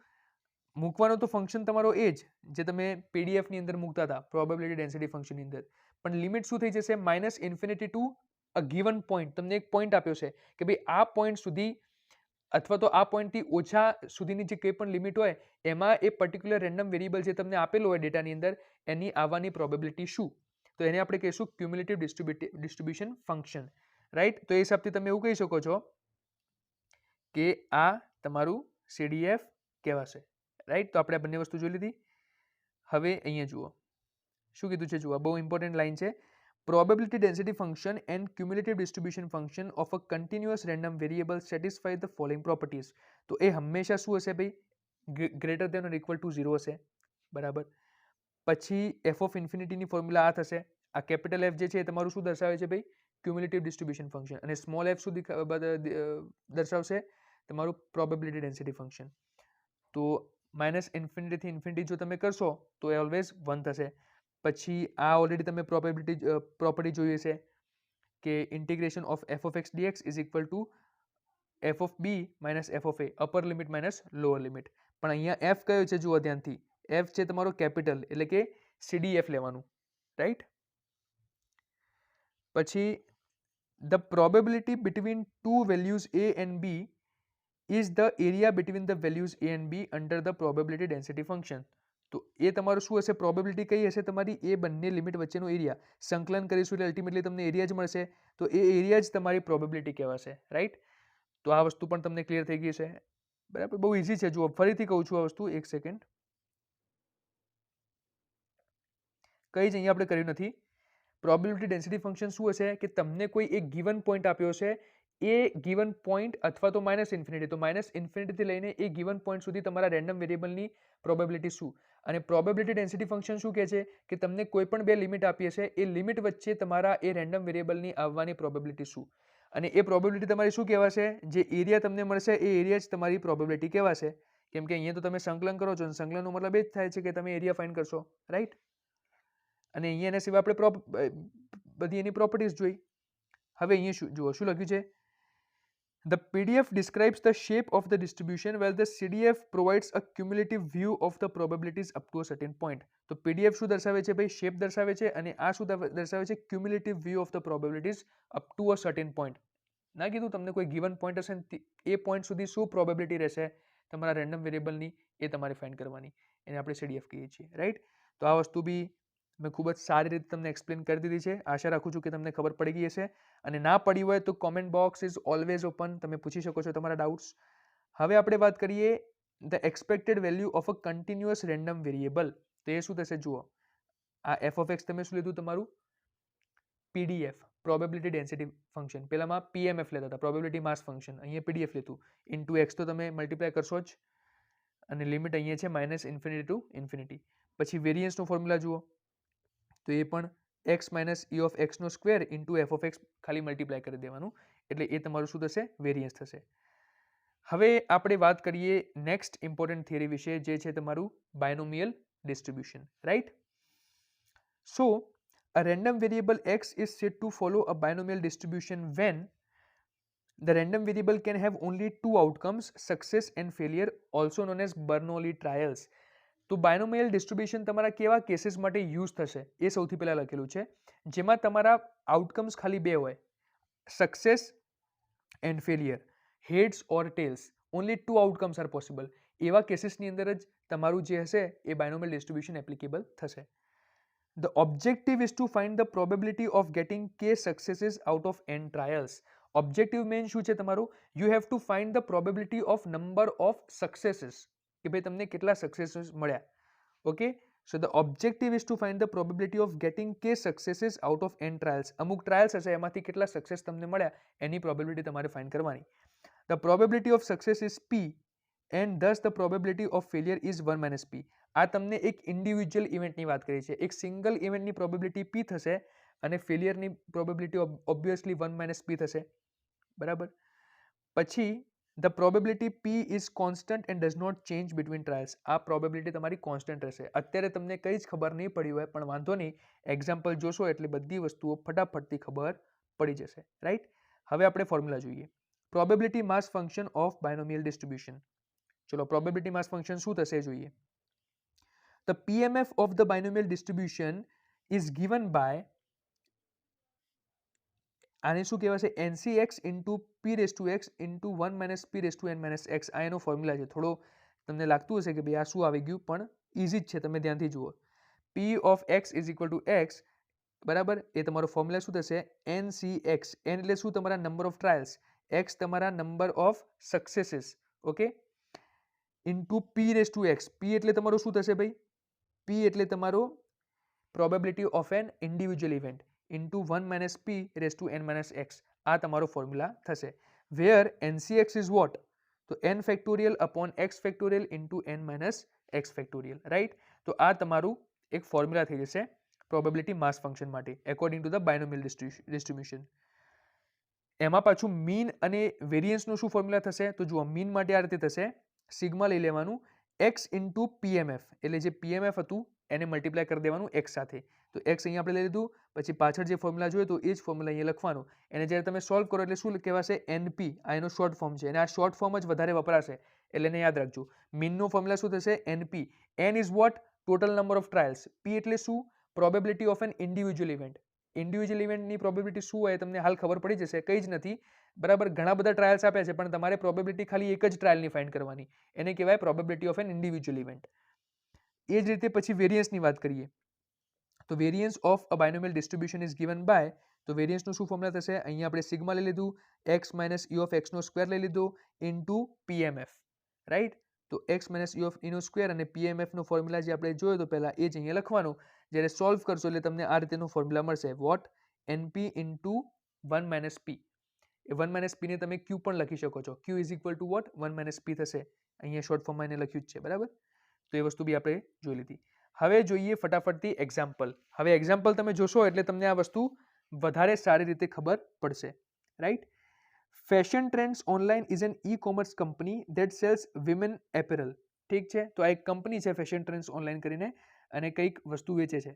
મૂકવાનો તો ફંક્શન તમારો એ જ જે તમે પીડીએફની અંદર મૂકતા હતા પ્રોબેબિલિટી ડેન્સિટી ફંક્શનની અંદર, પણ લિમિટ શું થઈ જશે, -∞ ટુ અ ગિવન પોઈન્ટ. તમને એક પોઈન્ટ આપ્યો છે કે ભાઈ આ પોઈન્ટ સુધી અથવા તો આ પોઈન્ટથી ઓછા સુધીની જે કંઈ પણ લિમિટ હોય એમાં એ પર્ટિક્યુલર રેન્ડમ વેરિયેબલ જે તમને આપેલો હોય ડેટાની અંદર એની આવવાની પ્રોબેબિલિટી શું, તો એને આપણે કહીશું ક્યુમ્યુલેટિવ ડિસ્ટ્રીબ્યુશન ફંક્શન, રાઈટ. તો એ હિસાબથી તમે એવું કહી શકો છો કે આ તમારું સીડીએફ કહેવાશે, રાઈટ. તો આપણે આ બંને વસ્તુ જોઈ લીધી. હવે અહીંયા જુઓ શું કીધું છે, જુઓ બહુ ઇમ્પોર્ટન્ટ લાઈન છે. Probability density function and cumulative distribution function of a continuous random variable satisfy the following properties. તો એ હંમેશા શું હશે ભાઈ, ગ્રેટર દેન ઓર ઇક્વલ ટુ 0 હશે, બરાબર. પછી એફ ઓફ ઇન્ફિનિટીની ફોર્મ્યુલા આ થશે. આ કેપિટલ એફ જે છે એ તમારું શું દર્શાવે છે ભાઈ, ક્યુમ્યુલેટિવ ડિસ્ટ્રીબ્યુશન ફંક્શન, અને સ્મોલ એફ શું દર્શાવશે, તમારું પ્રોબેબિલિટી ડેન્સિટી ફંક્શન. તો -∞ થી ઇન્ફિનિટી જો તમે કરશો તો એ ઓલવેઝ 1 થશે. પછી આ ઓલરેડી તમે પ્રોપર્ટી જોઈએ છે કે integration of f of x dx is equal to f of b minus f of a, upper limit minus lower limit. પણ અહીંયા એફ કયો છે જુઓ ધ્યાનથી, એફ છે તમારો કેપિટલ, એટલે કે સીડીએફ લેવાનું, રાઈટ. પછી the probability between two values a and b is the area between the values a and b under the probability density function. તો એ તમારું શું હશે, પ્રોબેબિલિટી કઈ હશે, તમારી એ બંને લિમિટ વચ્ચેનો એરિયા. સંકલન કરીશું એટલે અલ્ટિમેટલી તમને એરિયા જ મળશે, તો એ એરિયા જ તમારી પ્રોબેબિલિટી કહેવાશે, રાઈટ. તો આ વસ્તુ પણ તમને ક્લિયર થઈ ગઈ છે, બરાબર. બહુ ઇઝી છે, જુઓ ફરીથી કહું છું આ વસ્તુ, એક સેકન્ડ, કઈ જ અહીંયા આપણે કર્યું નથી. પ્રોબેબિલિટી ડેન્સિટી ફંક્શન શું હશે કે તમને કોઈ એક ગિવન પોઈન્ટ આપ્યો છે, એ ગિવન પોઈન્ટ અથવા તો -∞, તો -∞ થી લઈને એ ગિવન પોઈન્ટ સુધી તમારા રેન્ડમ વેરિયેબલની પ્રોબેબિલિટી શું, અને પ્રોબેબિલિટી ડેન્સિટી ફંક્શન શું કહે છે કે તમને કોઈ પણ બે લિમિટ આપી હશે, એ લિમિટ વચ્ચે તમારા એ રેન્ડમ વેરિયેબલની આવવાની પ્રોબેબિલિટી શું, અને એ પ્રોબેબિલિટી તમારી શું કહેવાશે, જે એરિયા તમને મળશે એ એરિયા જ તમારી પ્રોબેબિલિટી કહેવાશે. કેમ કે અહીંયા તો તમે સંકલન કરો છો, સંકલનનો મતલબ એ જ થાય છે કે તમે એરિયા ફાઇન્ડ કરશો, રાઈટ. અને અહીંયા એના સિવાય આપણે બધી એની પ્રોપર્ટીઝ જોઈ. હવે અહીંયા શું જુઓ, શું લખ્યું છે, The PDF describes the shape of the distribution while the CDF provides a cumulative view of the probabilities up to a certain point. તો PDF શું દર્શાવે છે ભાઈ, શેપ દર્શાવે છે, અને આ શું દર્શાવે છે, cumulative view of the probabilities up to a certain point. ના કીધું તમને કોઈ ગિવન પોઈન્ટ હશે ને એ પોઈન્ટ સુધી શું પ્રોબેબિલિટી રહેશે તમારા રેન્ડમ વેરિયેબલની, એ તમારે ફાઇન્ડ કરવાની, એને આપણે CDF કહીએ છીએ, રાઈટ. તો આ વસ્તુ બી મેં ખૂબ જ સારી રીતે તમને એક્સપ્લેન કરી દીધી છે. આશા રાખું છું કે તમને ખબર પડી ગઈ હશે, અને ના પડી હોય તો comment box is always open, તમે પૂછી શકો છો તમારા ડાઉટ્સ. હવે આપણે વાત કરીએ the expected value of a continuous random variable. તો એ શું થશે જુઓ, આ એફ ઓફ એક્સ તમે શું લીધું, તમારું પીડીએફ પ્રોબેબિલિટી ડેન્સિટી ફંક્શન, પહેલામાં પીએમએફ લેતા હતા પ્રોબેબિલિટી માસ ફંક્શન, અહીંયા પીડીએફ લેતું, ઇન્ટુ એક્સ તો તમે મલ્ટીપ્લાય કરશો જ, અને લિમિટ અહીંયા છે -∞ ટુ ઇન્ફિનિટી. પછી વેરિયન્સનો ફોર્મ્યુલા જુઓ, તો એ પણ x માઇનસ e ઓફ એક્સનો square into f of x ખાલી મલ્ટીપ્લાય કરી દેવાનું, એટલે એ તમારું શું થશે, વેરિયન્સ થશે. હવે આપણે વાત કરીએ નેક્સ્ટ ઇમ્પોર્ટન્ટ થિયરી વિશે, જે છે તમારું binomial distribution, right. So a random variable x is said to follow a binomial distribution when the random variable can have only two outcomes, success and failure, also known as Bernoulli trials. તો બાયનોમિયલ ડિસ્ટ્રીબ્યુશન તમારા કેવા કેસીસ માટે યુઝ થશે એ સૌથી પહેલા લખેલું છે, જેમાં તમારા આઉટકમ્સ ખાલી બે હોય, success and failure, heads or tails, only 2 outcomes are possible. એવા કેસીસની અંદર જ તમારું જે હશે એ બાયનોમિયલ ડિસ્ટ્રીબ્યુશન એપ્લિકેબલ થશે. The objective is to find the probability of getting k successes out of n trials. Objective main શું છે તમારું? You have to find the probability of number of successes. કે ભાઈ તમને કેટલા સક્સેસીસ મળ્યા. Okay, so the objective is to find the probability of gating કે સક્સેસીસ આઉટ ઓફ n ટ્રાયલ્સ. અમુક ટ્રાયલ્સ હશે એમાંથી કેટલા સક્સેસ તમને મળ્યા એની પ્રોબેબિલિટી તમારે ફાઇન્ડ કરવાની. The probability of success is p and thus the probability of failure is 1 - p. આ તમને એક ઇન્ડિવિજ્યુઅલ ઇવેન્ટની વાત કરી છે. એક સિંગલ ઇવેન્ટની પ્રોબેબિલિટી p થશે અને ફેલિયરની પ્રોબેબિલિટી ઓબ્વિયસલી 1 - p થશે. બરાબર. પછી the probability p is constant and does not change between trials. આ પ્રોબેબિલિટી તમારી કોન્સ્ટન્ટ રહેશે. અત્યારે તમને કંઈ જ ખબર નહીં પડી હોય પણ વાંધો નહીં, એક્ઝામ્પલ જોશો એટલે બધી વસ્તુઓ ફટાફટથી ખબર પડી જશે. રાઈટ. હવે આપણે ફોર્મ્યુલા જોઈએ. Probability mass function of binomial distribution. ચલો, પ્રોબેબિલિટી માસ ફંક્શન શું થશે જોઈએ. The PMF of the binomial distribution is given by, આને શું કહેવાશે, NCX into p raised to x into 1 minus p raised to n minus x. આ એનો ફોર્મ્યુલા છે. થોડો તમને લાગતું હશે કે ભાઈ આ શું આવી ગયું, પણ ઇઝી જ છે, તમે ધ્યાનથી જુઓ. p of x is equal to x, બરાબર, એ તમારો ફોર્મ્યુલા શું થશે, NCX. n એટલે શું, તમારા નંબર ઓફ ટ્રાયલ્સ, x તમારા number of successes, okay, into p raised to x. p એટલે તમારો શું થશે ભાઈ, p એટલે તમારો probability of an individual event into 1 minus p raised to n minus x. આ તમારો ફોર્મ્યુલા થશે. where NCX is what? તો n factorial upon x factorial into n minus x factorial. Right. તો આ તમારું એક ફોર્મ્યુલા થઈ જશે પ્રોબેબિલિટી માસ ફંક્શન માટે એકોર્ડિંગ ટુ ધ બાયનોમિયલ ડિસ્ટ્રીબ્યુશન. એમાં પાછું મીન અને વેરિયન્સનું શું ફોર્મ્યુલા થશે, તો જુઓ, મીન માટે આ રીતે થશે, સિગ્મા લઈ લેવાનું, x ઇન્ટુ PMF, એટલે જે PMF હતું એને મલ્ટીપ્લાય કરી દેવાનું x સાથે. તો x અહીંયા આપણે લઈ લીધું, પછી પાછળ જે ફોર્મ્યુલા જોયો તો એ જ ફોર્મ્યુલા અહીંયા લખવાનું. એને જ્યારે તમે સોલ્વ કરો એટલે શું કહેવાશે, NP. આ એનો શોર્ટ ફોર્મ છે અને આ શોર્ટ ફોર્મ જ વધારે વપરાશે એટલે એને યાદ રાખજો. મીનનો ફોર્મ્યુલા શું થશે, NP. n is what, total number of trials. p એટલે શું, probability of an individual event. Individual ઇવેન્ટની પ્રોબેબિલિટી શું હોય તમને હાલ ખબર પડી જશે, કંઈ જ નથી. બરાબર, ઘણા બધા ટ્રાયલ્સ આપ્યા છે પણ તમારે પ્રોબેબિલિટી ખાલી એક જ ટ્રાયલની ફાઇન્ડ કરવાની, એને કહેવાય probability of an individual event. એ જ રીતે પછી વેરિયન્સની વાત કરીએ તો variance of a binomial distribution is given by, તો વેરિયન્સનું શું ફોર્મ્યુલા થશે, અહીંયા આપણે સિગ્મા લઈ લીધું, x minus e of x નો સ્ક્વેર લઈ લીધો ઇન્ટુ PMF. રાઈટ. તો x minus e of e નો સ્ક્વેર અને PMF નો ફોર્મ્યુલા જે આપણે જોયો તો પહેલા એ જ અહીંયા લખવાનું. જ્યારે સોલ્વ કરશો એટલે તમને આ રીતેનો ફોર્મ્યુલા મળશે, what, NP into 1 minus p. એ 1 માઇનસ p ને તમે q પણ લખી શકો છો. q is equal to what, 1 minus p થશે. અહીંયા શોર્ટ ફોર્મમાં એને લખ્યું જ છે. બરાબર. તો એ વસ્તુ બી આપણે જોઈ લીધી. હવે જોઈએ ફટાફટથી એક્ઝામ્પલ. હવે એક્ઝામ્પલ તમે જોશો એટલે તમને આ વસ્તુ વધારે સારી રીતે ખબર પડશે. Right. Fashion trends online is an e-commerce company that sells women apparel. ઠીક છે, તો આ એક કંપની છે ફેશન ટ્રેન્ડ્સ ઓનલાઈન કરીને અને કંઈક વસ્તુ વેચે છે.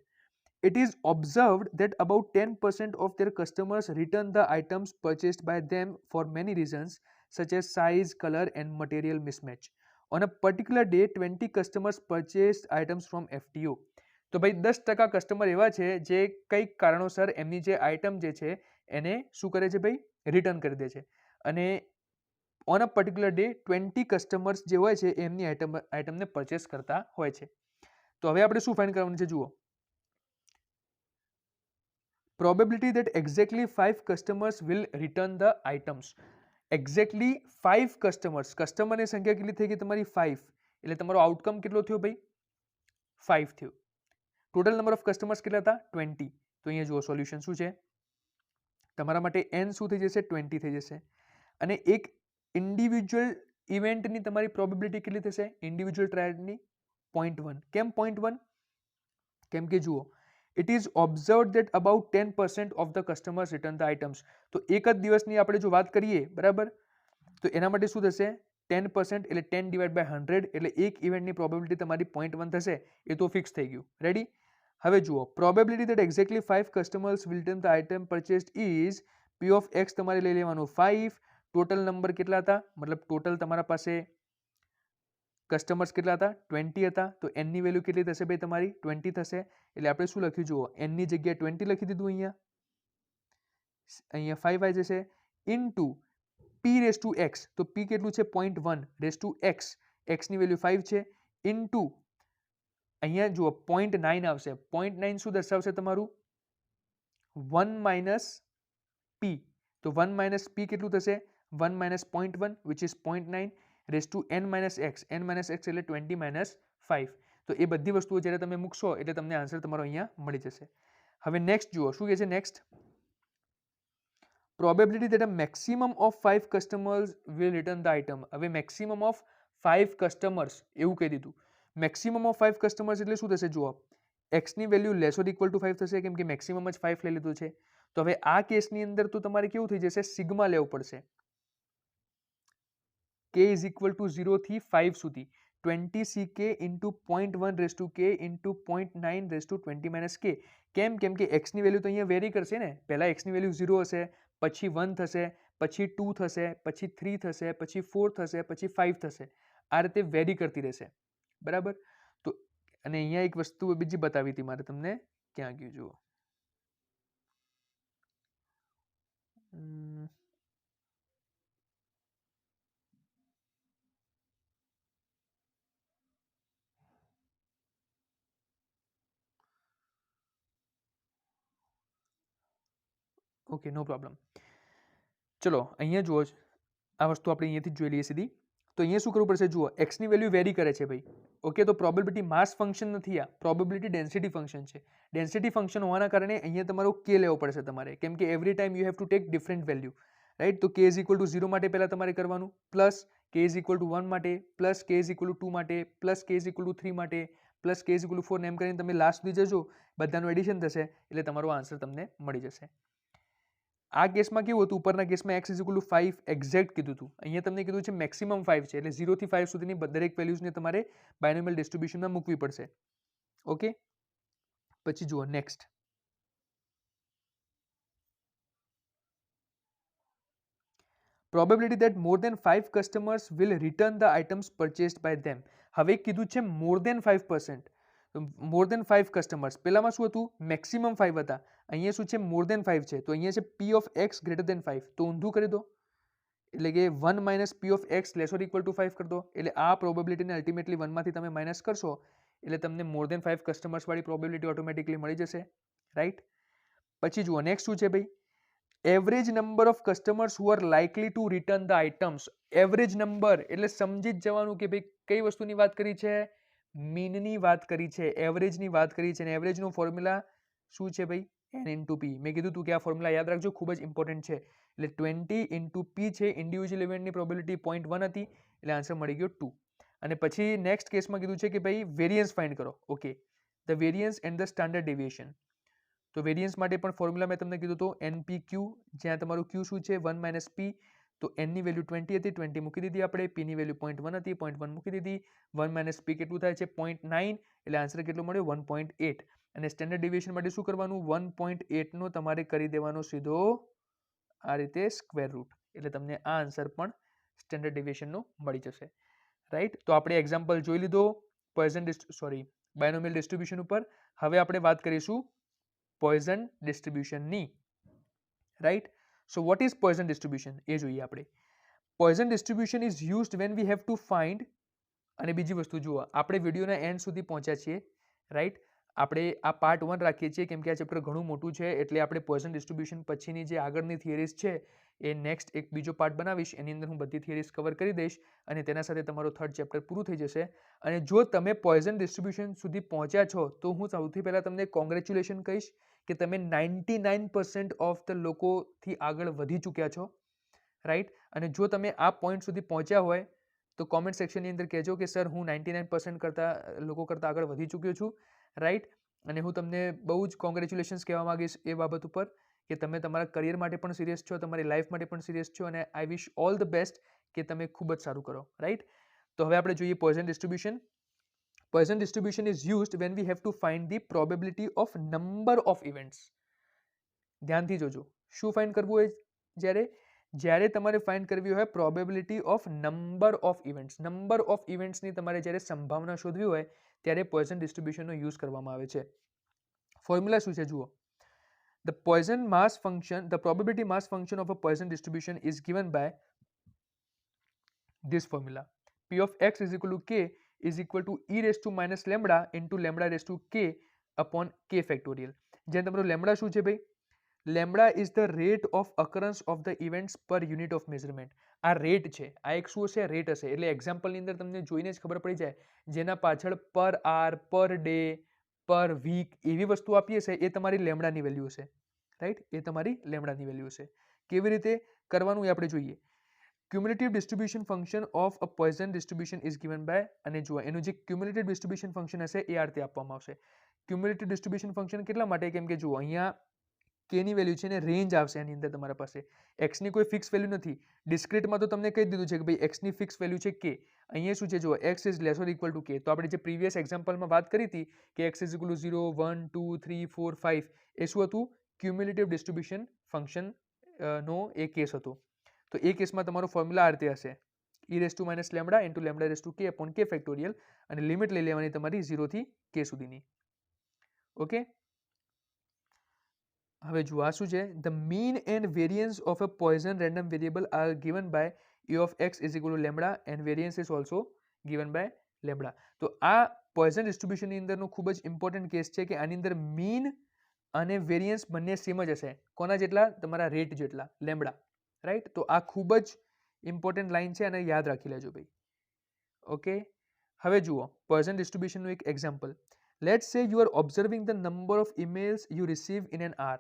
It is observed that about 10% of their customers return the items purchased by them for many reasons such as size, color and material mismatch. On a particular day, 20 customers purchased items from FTO. તો ભાઈ 10% કસ્ટમર એવા છે જે કંઈક કારણોસર એમની જે આઇટમ જે છે એને શું કરે છે ભાઈ, રિટર્ન કરી દે છે. અને on a particular day 20 customers જે હોય છે એમની આઇટમને પરચેસ કરતા હોય છે. તો હવે આપણે શું ફાઇન્ડ કરવાનું છે, જુઓ. Probability that exactly 5 customers will return the items. Exactly 5 customers. કસ્ટમરની સંખ્યા કેટલી થઈ ગઈ તમારી, 5. એટલે તમારો આઉટકમ કેટલો થયો ભાઈ, 5 થયો. ટોટલ નંબર ઓફ કસ્ટમર્સ કેટલા હતા, 20. તો અહીંયા જુઓ સોલ્યુશન શું છે, તમારા માટે n શું થઈ જશે, 20 થઈ જશે. અને એક ઇન્ડિવિજ્યુઅલ ઇવેન્ટની તમારી પ્રોબેબિલિટી કેટલી થશે, ઇન્ડિવિજ્યુઅલ ટ્રાયલની 0.1. કેમ 0.1? કેમ કે જુઓ, it is observed that about 10% of the customers return the items. તો એક જ દિવસની આપણે જો વાત કરીએ, બરાબર, તો એના માટે શું થશે, 10% એટલે 10 ડિવાઇડ બાય 100 એટલે એક ઇવેન્ટની પ્રોબેબિલિટી તમારી 0.1 થશે. એ તો ફિક્સ થઈ ગયું. રેડી. હવે જુઓ, probability that exactly 5 customers will return the item purchased is p of x તમારે લઈ લેવાનું 5. ટોટલ નંબર કેટલા હતા, મતલબ ટોટલ તમારા પાસે કસ્ટમર્સ કેટલા હતા 20 હતા, તો n ની વેલ્યુ કેટલી થશે ભાઈ તમારી 20 થશે. એટલે આપણે શું લખ્યું જુઓ, n ની જગ્યાએ 20 લખી દીધું, અહીંયા 5 આવી જશે, into p raise to x, તો p કેટલું છે 0.1 રેસ ટુ x, x ની વેલ્યુ 5 છે, ઇન્ટુ અહીંયા જુઓ 0.9 આવશે. 0.9 શું દર્શાવશે તમારું 1 માઇનસ p, તો 1 માઇનસ p કેટલું થશે 1 minus 0.1 which is 0.9 raise to n minus x, n minus x એટલે 20 માઇનસ 5. તો એ બધી વસ્તુઓ જ્યારે તમે મૂકશો એટલે તમને આન્સર તમારો અહીંયા મળી જશે. હવે નેક્સ્ટ જુઓ શું કહે છે next, probability that a maximum of 5 customers will return the item. હવે maximum of 5 customers એવું કહી દીધું. maximum of 5 customers એટલે શું થશે જુઓ, x ની value less or equal to 5 થશે, કેમ કે મેક્સિમમ જ 5 લઈ લીધું છે. તો હવે આ કેસની અંદર તો તમારે કેવું થઈ જશે, સિગ્મા લેવું પડશે, k ઇઝ ઇક્વલ ટુ 0 થી 5 સુધી, 20 ck into 0.1 raise to k into 0.9 raise to 20 minus k. કેમ કે x ની વેલ્યુ તો અહીંયા વેરી કરશે ને, પહેલા x ની વેલ્યુ 0 હશે, પછી 1 થશે, પછી 2 થશે, પછી 3 થશે, પછી 4 થશે, પછી 5 થશે, આ રીતે વેરી કરતી રહેશે, બરાબર. તો અને અહીંયા એક વસ્તુ બીજી બતાવી હતી મારે તમને, ક્યાં ગયું જુઓ, ઓકે નો પ્રોબ્લેમ. ચલો અહીંયા જુઓ, આ વસ્તુ આપણે અહીંયાથી જોઈ લઈએ સીધી. તો અહીંયા શું કરવું પડશે જુઓ, x ની વેલ્યુ વેરી કરે છે ભાઈ, ઓકે. તો પ્રોબેબિલિટી માસ ફંક્શન નથી, આ પ્રોબેબિલિટી ડેન્સિટી ફંક્શન છે. ડેન્સિટી ફંક્શન હોવાના કારણે અહીંયા તમારો k લેવો પડશે તમારે, કેમ કે every time you have to take different value, right. તો k ઇઝ ઇક્વલ ટુ 0 માટે પહેલા તમારે કરવાનું, plus k is equal two 1 માટે, plus k is equal two 2 માટે, plus k is equal two 3 માટે, plus k is equal two 4, એમ કરીને તમે લાસ્ટ સુધી જજો, બધાનું એડિશન થશે એટલે તમારો આન્સર તમને મળી જશે. આ કેસમાં કેવું હતું, ઉપરના કેસમાં x is equal to 5 exact કીધું હતું, અહીંયા તમને કીધું છે મેક્સિમમ 5 છે, એટલે 0 થી 5 સુધીની દરેક વેલ્યુઝને તમારે બાયનોમિયલ ડિસ્ટ્રીબ્યુશનમાં મૂકવી પડશે, ઓકે. પછી જુઓ next, probability that more than 5 customers will return the items purchased by them. હવે કીધું છે more than 5%, મોર દેન 5 કસ્ટમર્સ, પહેલામાં શું હતું મેક્સિમમ 5 હતા, અહીંયા શું છે મોર દેન 5 છે, તો અહીંયા છે p of x greater than 5, તો ઊંધું કરી દો, એટલે કે 1 minus p of x less or equal to 5 કરી દો, એટલે આ પ્રોબેબિલિટીને અલ્ટિમેટલી 1 માંથી તમે માઇનસ કરશો એટલે તમને મોર દેન 5 કસ્ટમર્સ વાળી પ્રોબેબિલિટી ઓટોમેટિકલી મળી જશે, રાઈટ. પછી જુઓ નેક્સ્ટ શું છે ભાઈ, average number of customers who are likely two return the items. Average number એટલે સમજી જ જવાનું કે ભાઈ કઈ વસ્તુની વાત કરી છે, મીનની વાત કરી છે, એવરેજની વાત કરી છે, અને એવરેજનો ફોર્મ્યુલા શું છે ભાઈ n ઇન્ટુ p. મેં કીધું તું કે આ ફોર્મ્યુલા યાદ રાખજો, ખૂબ જ ઇમ્પોર્ટન્ટ છે. એટલે 20 ઇન્ટુ p છે, ઇન્ડિવિજ્યુઅલ ઇવેન્ટની પ્રોબેબિલિટી 0.1 હતી, એટલે આન્સર મળી ગયો 2. અને પછી નેક્સ્ટ કેસમાં કીધું છે કે ભાઈ વેરિયન્સ ફાઇન્ડ કરો, okay, the variance and the standard deviation. તો વેરિયન્સ માટે પણ ફોર્મ્યુલા મેં તમને કીધું તો npq, જ્યાં તમારું q શું છે 1 માઇનસ p, તો n ની વેલ્યુ 20 હતી, 20 મૂકી દીધી આપણે, p ની વેલ્યુ 0.1 હતી, 0.1 મૂકી દીધી, 1 માઇનસ p કેટલું થાય છે 0.9, એટલે આન્સર કેટલો મળ્યો 1.8. અને સ્ટેન્ડર્ડ ડેવિએશન માટે શું કરવાનું, 1.8 નો તમારે કરી દેવાનો સીધો આ રીતે સ્ક્વેર રૂટ, એટલે તમને આ આન્સર પણ સ્ટેન્ડર્ડ ડેવિએશનનો મળી જશે, રાઈટ. તો આપણે એક્ઝામ્પલ જોઈ લીધો પોઈઝન બાયનોમિયલ ડિસ્ટ્રીબ્યુશન ઉપર. હવે આપણે વાત કરીશું પોઈઝન ડિસ્ટ્રીબ્યુશનની, રાઈટ. So what is Poisson distribution એ જોઈએ આપણે. Poisson distribution is used when we have to find, અને બીજી વસ્તુ જુઓ, આપણે વિડીયોના એન્ડ સુધી પહોંચ્યા છીએ, રાઈટ. આપણે આ પાર્ટ 1 રાખીએ છીએ કેમ કે આ ચેપ્ટર ઘણું મોટું છે, એટલે આપણે પોઈઝન ડિસ્ટ્રીબ્યુશન પછીની જે આગળની થિયરીઝ છે એ નેક્સ્ટ એક બીજો પાર્ટ બનાવીશ, એની અંદર હું બધી થિયરીઝ કવર કરી દઈશ, અને તેના સાથે તમારો 3rd ચેપ્ટર પૂરું થઈ જશે. અને જો તમે પોઈઝન ડિસ્ટ્રીબ્યુશન સુધી પહોંચ્યા છો તો હું સૌથી પહેલાં તમને કોંગ્રેચ્યુલેશન કહીશ કે તમે 99% ઓફ ધ લોકોથી આગળ વધી ચૂક્યા છો, રાઈટ. અને જો તમે આ પોઈન્ટ સુધી પહોંચ્યા હોય તો કોમેન્ટ સેક્શનની અંદર કહેજો કે સર હું 99% લોકો કરતાં આગળ વધી ચૂક્યો છું, રાઈટ. અને હું તમને બહુ જ કોંગ્રેચ્યુલેશન્સ કહેવા માંગીશ એ બાબત ઉપર કે તમે તમારા કરિયર માટે પણ સિરિયસ છો, તમારી લાઈફ માટે પણ સિરિયસ છો, અને આઈ વિશ ઓલ ધ બેસ્ટ કે તમે ખૂબ જ સારું કરો, રાઈટ. તો હવે આપણે જોઈએ poison distribution. Poisson distribution is used when we have to find the probability of number of events. ધ્યાનથી જોજો, શું ફાઇન્ડ કરવું હોય જ્યારે જ્યારે તમારે ફાઇન્ડ કરવી હોય પ્રોબેબિલિટી ઓફ નંબર ઓફ ઇવેન્ટ્સની તમારે જ્યારે સંભાવના શોધવી હોય ત્યારે પોઇઝન ડિસ્ટ્રીબ્યુશનનો યુઝ કરવામાં આવે છે. ફોર્મ્યુલા શું છે જુઓ. The probability mass function of a Poisson distribution is given by this formula. P of x is equal to k is equal to e raised to minus lambda into lambda raised to k upon k factorial. જેમ તમારો લેમ્બડા શું છે ભાઈ? Lambda is the rate of occurrence of the events પર યુનિટ ઓફ મેઝરમેન્ટ. આ રેટ છે, આ એક શું હશે? રેટ હશે. એટલે એક્ઝામ્પલની અંદર તમને જોઈને જ ખબર પડી જાય જેના પાછળ પર આર, પર ડે, પર વીક એવી વસ્તુ આપી હશે એ તમારી લેમ્બડાની વેલ્યુ હશે. રાઈટ, એ તમારી લેમ્બડાની વેલ્યુ હશે. કેવી રીતે કરવાનું એ આપણે જોઈએ. Cumulative distribution function of a Poisson distribution is given by, અને જુઓ એનું જે ક્યુમ્યુલેટિવ ડિસ્ટ્રીબ્યુશન ફંક્શન હશે એ આ રીતે આપવામાં આવશે. ક્યુમ્યુલેટિવ ડિસ્ટ્રીબ્યુશન ફંક્શન કેટલા માટે? કેમ કે જુઓ અહીંયા કેની વેલ્યુ છે ને રેન્જ આવશે આની અંદર તમારા પાસે. એક્સની કોઈ ફિક્સ વેલ્યુ નથી. ડિસ્ક્રિટમાં તો તમને કહી દીધું છે કે ભાઈ એક્સની ફિક્સ વેલ્યુ છે કે. અહીંયા શું છે જુઓ, x is less or equal to k. તો આપણે જે પ્રીવિયસ એક્ઝામ્પલમાં વાત કરી હતી કે એક્સ ઇઝ ઇક્વલ ટુ 0, 1, 2, 3, 4, 5 એ શું હતું? ક્યુમ્યુલેટિવ ડિસ્ટ્રીબ્યુશન ફંક્શન નો એ કેસ હતો. તો એ કેસમાં તમારો ફોર્મ્યુલા આ રીતે હશે: e raise to minus lambda into lambda raise to k upon k factorial, અને લિમિટ લઈ લેવાની તમારી 0 થી કે સુધીની. ઓકે, હવે જુઓ આ શું છે? The mean and variance of a Poisson random variable are given by e of x is equal to lambda and variance is also given by lambda. તો આ પોઇઝન ડિસ્ટ્રીબ્યુશનની અંદરનો ખૂબ જ ઇમ્પોર્ટન્ટ કેસ છે કે આની અંદર મીન અને વેરિયન્સ બંને સેમ જ હશે. કોના જેટલા? તમારા રેટ જેટલા, લેમ્બડા. રાઈટ, તો આ ખૂબ જ ઇમ્પોર્ટન્ટ લાઇન છે અને યાદ રાખી લેજો ભાઈ. ઓકે, હવે જુઓ પોઇઝન ડિસ્ટ્રીબ્યુશનનું એક example. Let's say you are observing the number of emails you receive in an hour.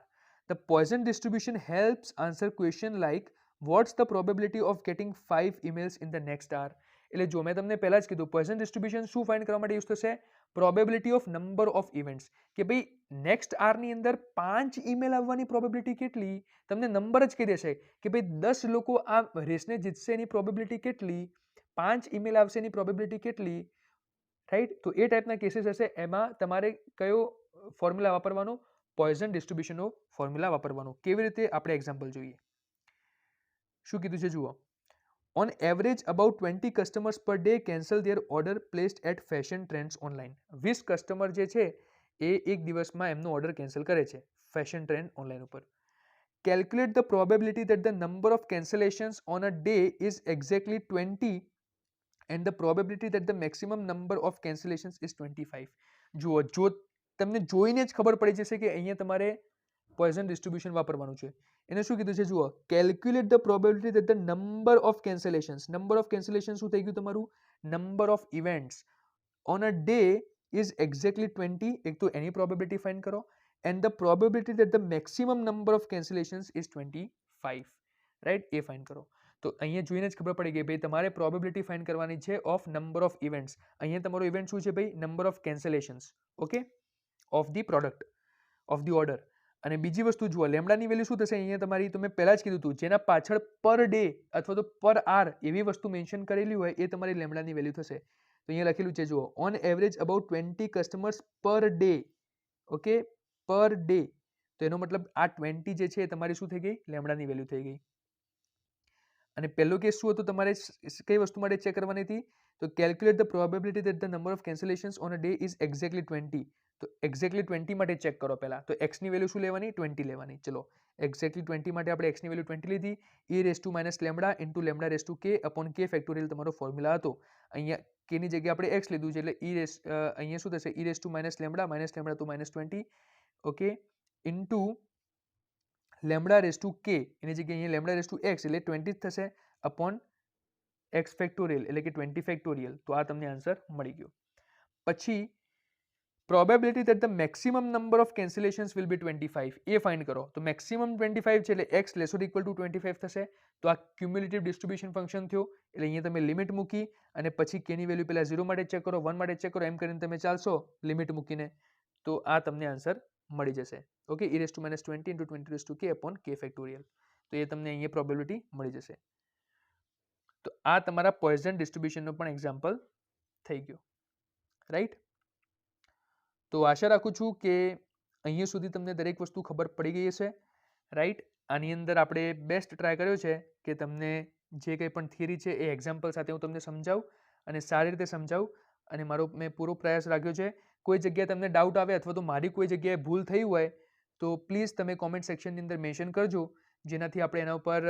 The Poisson distribution helps answer question like what's the probability of getting 5 emails in the next hour. એટલે જો મેં તમને પહેલા જ કીધું પોઇઝન ડિસ્ટ્રીબ્યુશન શું ફાઇન્ડ કરવા માટે યુઝ થશે? Probability of number of events. કે ભાઈ નેક્સ્ટ આવરની અંદર 5 ઈમેલ આવવાની પ્રોબેબિલિટી કેટલી? તમને નંબર જ કહી દેશે કે ભાઈ 10 લોકો આ રેસને જીતશે એની પ્રોબેબિલિટી કેટલી, 5 ઈમેલ આવશે એની પ્રોબેબિલિટી કેટલી. રાઈટ, તો એ ટાઈપના કેસીસ હશે. એમાં તમારે કયો ફોર્મ્યુલા વાપરવાનો? પોઇઝન ડિસ્ટ્રીબ્યુશનનો ફોર્મ્યુલા વાપરવાનો. કેવી રીતે? આપણે એક્ઝામ્પલ જોઈએ. શું કીધું છે જુઓ. On average about 20 customers per day cancel their order placed at fashion trends online. 20 customer જે છે એ એક દિવસમાં એમનો ઓર્ડર કેન્સલ કરે છે ફેશન ટ્રેન્ડ ઓનલાઈન ઉપર. Calculate the probability that the number of cancellations on a day is exactly 20 and the probability that the maximum number of cancellations is 25. જુઓ, જો તમને જોઈને જ ખબર પડી જશે કે અહીંયા તમારે પોઇઝન ડિસ્ટ્રીબ્યુશન વાપરવાનું છે. એને શું કીધું છે જુઓ, calculate the probability that the number of cancellations. Number of cancellation શું થઈ ગયું તમારું? Number of events on a day is exactly 20. એક તો એની પ્રોબેબિલિટી ફાઇન્ડ કરો, and the probability that the maximum number of cancellations is 25. Right, એ ફાઇન્ડ કરો. તો અહીંયા જોઈને જ ખબર પડી ગઈ ભાઈ તમારે પ્રોબેબિલિટી ફાઇન્ડ કરવાની છે ઓફ નંબર ઓફ ઇવેન્ટ્સ. અહીંયા તમારો ઇવેન્ટ શું છે ભાઈ? Number of cancellations. Okay, of the product, of the order. અને બીજી વસ્તુ જુઓ, લેમ્બડાની વેલ્યુ શું થશે અહીંયા તમારી? તો મેં પહેલા જ કીધું હતું, જેના પાછળ પર ડે અથવા તો પર આર એવી વસ્તુ મેન્શન કરેલી હોય એ તમારી લેમ્બડાની વેલ્યુ થશે. તો અહીંયા લખેલું છે જુઓ, on average about 20 customers per day. Okay, per day. તો એનો મતલબ આ 20 જે છે એ તમારી શું થઈ ગઈ? લેમ્બડાની વેલ્યુ થઈ ગઈ. અને પહેલો કેસ શું હતું? તમારે કઈ વસ્તુ માટે ચેક કરવાની હતી? તો calculate the probability that the number of cancellations on a day is exactly 20. તો એક્ઝેક્ટલી 20 માટે ચેક કરો પહેલા. તો એક્સની વેલ્યુ શું લેવાની? 20 લેવાની. ચલો, એક્ઝેક્ટલી 20 માટે આપણે એક્સની વેલ્યુ 20 લીધી. e raise to minus lambda into lambda raise to k upon k factorial તમારો ફોર્મ્યુલા હતો. અહીંયા કેની જગ્યાએ આપણે એક્સ લીધું છે એટલે અહીંયા શું થશે? e raise to minus lambda to minus 20. Okay, into lambda raise to k, એની જગ્યાએ અહીંયા લેમ્બડા રેઝ ટુ એક્સ એટલે 20 થશે અપોન એક્સ ફેક્ટોરિયલ એટલે કે 20 ફેક્ટોરિયલ. તો આ તમને આન્સર મળી ગયો. પછી probability that the maximum number of cancellations will be 25 એ ફાઇન્ડ કરો. તો મેક્સિમમ 25 છે એટલે x less or equal to 25 થશે. તો આ ક્યુમ્યુલેટિવ ડિસ્ટ્રીબ્યુશન ફંક્શન થયો. એટલે અહીંયા તમે લિમિટ મૂકી અને પછી કેની વેલ્યુ પહેલા 0 માટે ચેક કરો, 1 માટે ચેક કરો, એમ કરીને તમે ચાલશો લિમિટ મૂકીને. તો આ તમને આન્સર મળી જશે. Okay, e raise to minus 20 into 20 raise to k upon k factorial. તો એ તમને અહીંયા પ્રોબેબિલિટી મળી જશે. તો આ તમારા પોઇઝન ડિસ્ટ્રીબ્યુશનનો પણ એક્ઝામ્પલ થઈ ગયો. રાઈટ, તો આશા રાખું છું કે અહીંયા સુધી તમને દરેક વસ્તુ ખબર પડી ગઈ હશે. રાઈટ, આની અંદર આપણે બેસ્ટ ટ્રાય કર્યો છે કે તમને જે કંઈ પણ થિયરી છે એ એક્ઝામ્પલ સાથે હું તમને સમજાવું અને સારી રીતે સમજાવું, અને મેં પૂરો પ્રયાસ રાખ્યો છે. કોઈ જગ્યાએ તમને ડાઉટ આવે અથવા તો મારી કોઈ જગ્યાએ ભૂલ થઈ હોય તો પ્લીઝ તમે કોમેન્ટ સેક્શનની અંદર મેન્શન કરજો, જેનાથી આપણે એના ઉપર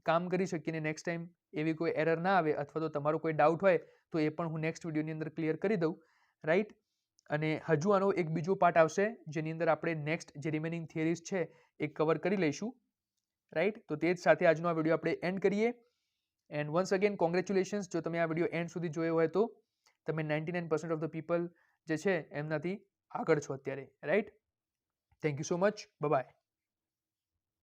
કામ કરી શકીએ. નેક્સ્ટ ટાઈમ એવી કોઈ એરર ના આવે, અથવા તો તમારો કોઈ ડાઉટ હોય તો એ પણ હું નેક્સ્ટ વિડીયોની અંદર ક્લિયર કરી દઉં, રાઈટ. અને હજુ આનો એક બીજો પાર્ટ આવશે જેની અંદર આપણે નેક્સ્ટ જે રિમેનિંગ થિયરીઝ છે એ કવર કરી લઈશું, રાઈટ. તો તે જ સાથે આજનો આ વિડીયો આપણે એન્ડ કરીએ. એન્ડ વન્સ અગેન કોંગ્રેચ્યુલેશન્સ, જો તમે આ વિડીયો એન્ડ સુધી જોયો હોય તો તમે 99% ઓફ ધ પીપલ જે છે એમનાથી આગળ છો અત્યારે, right. Thank you so much, by.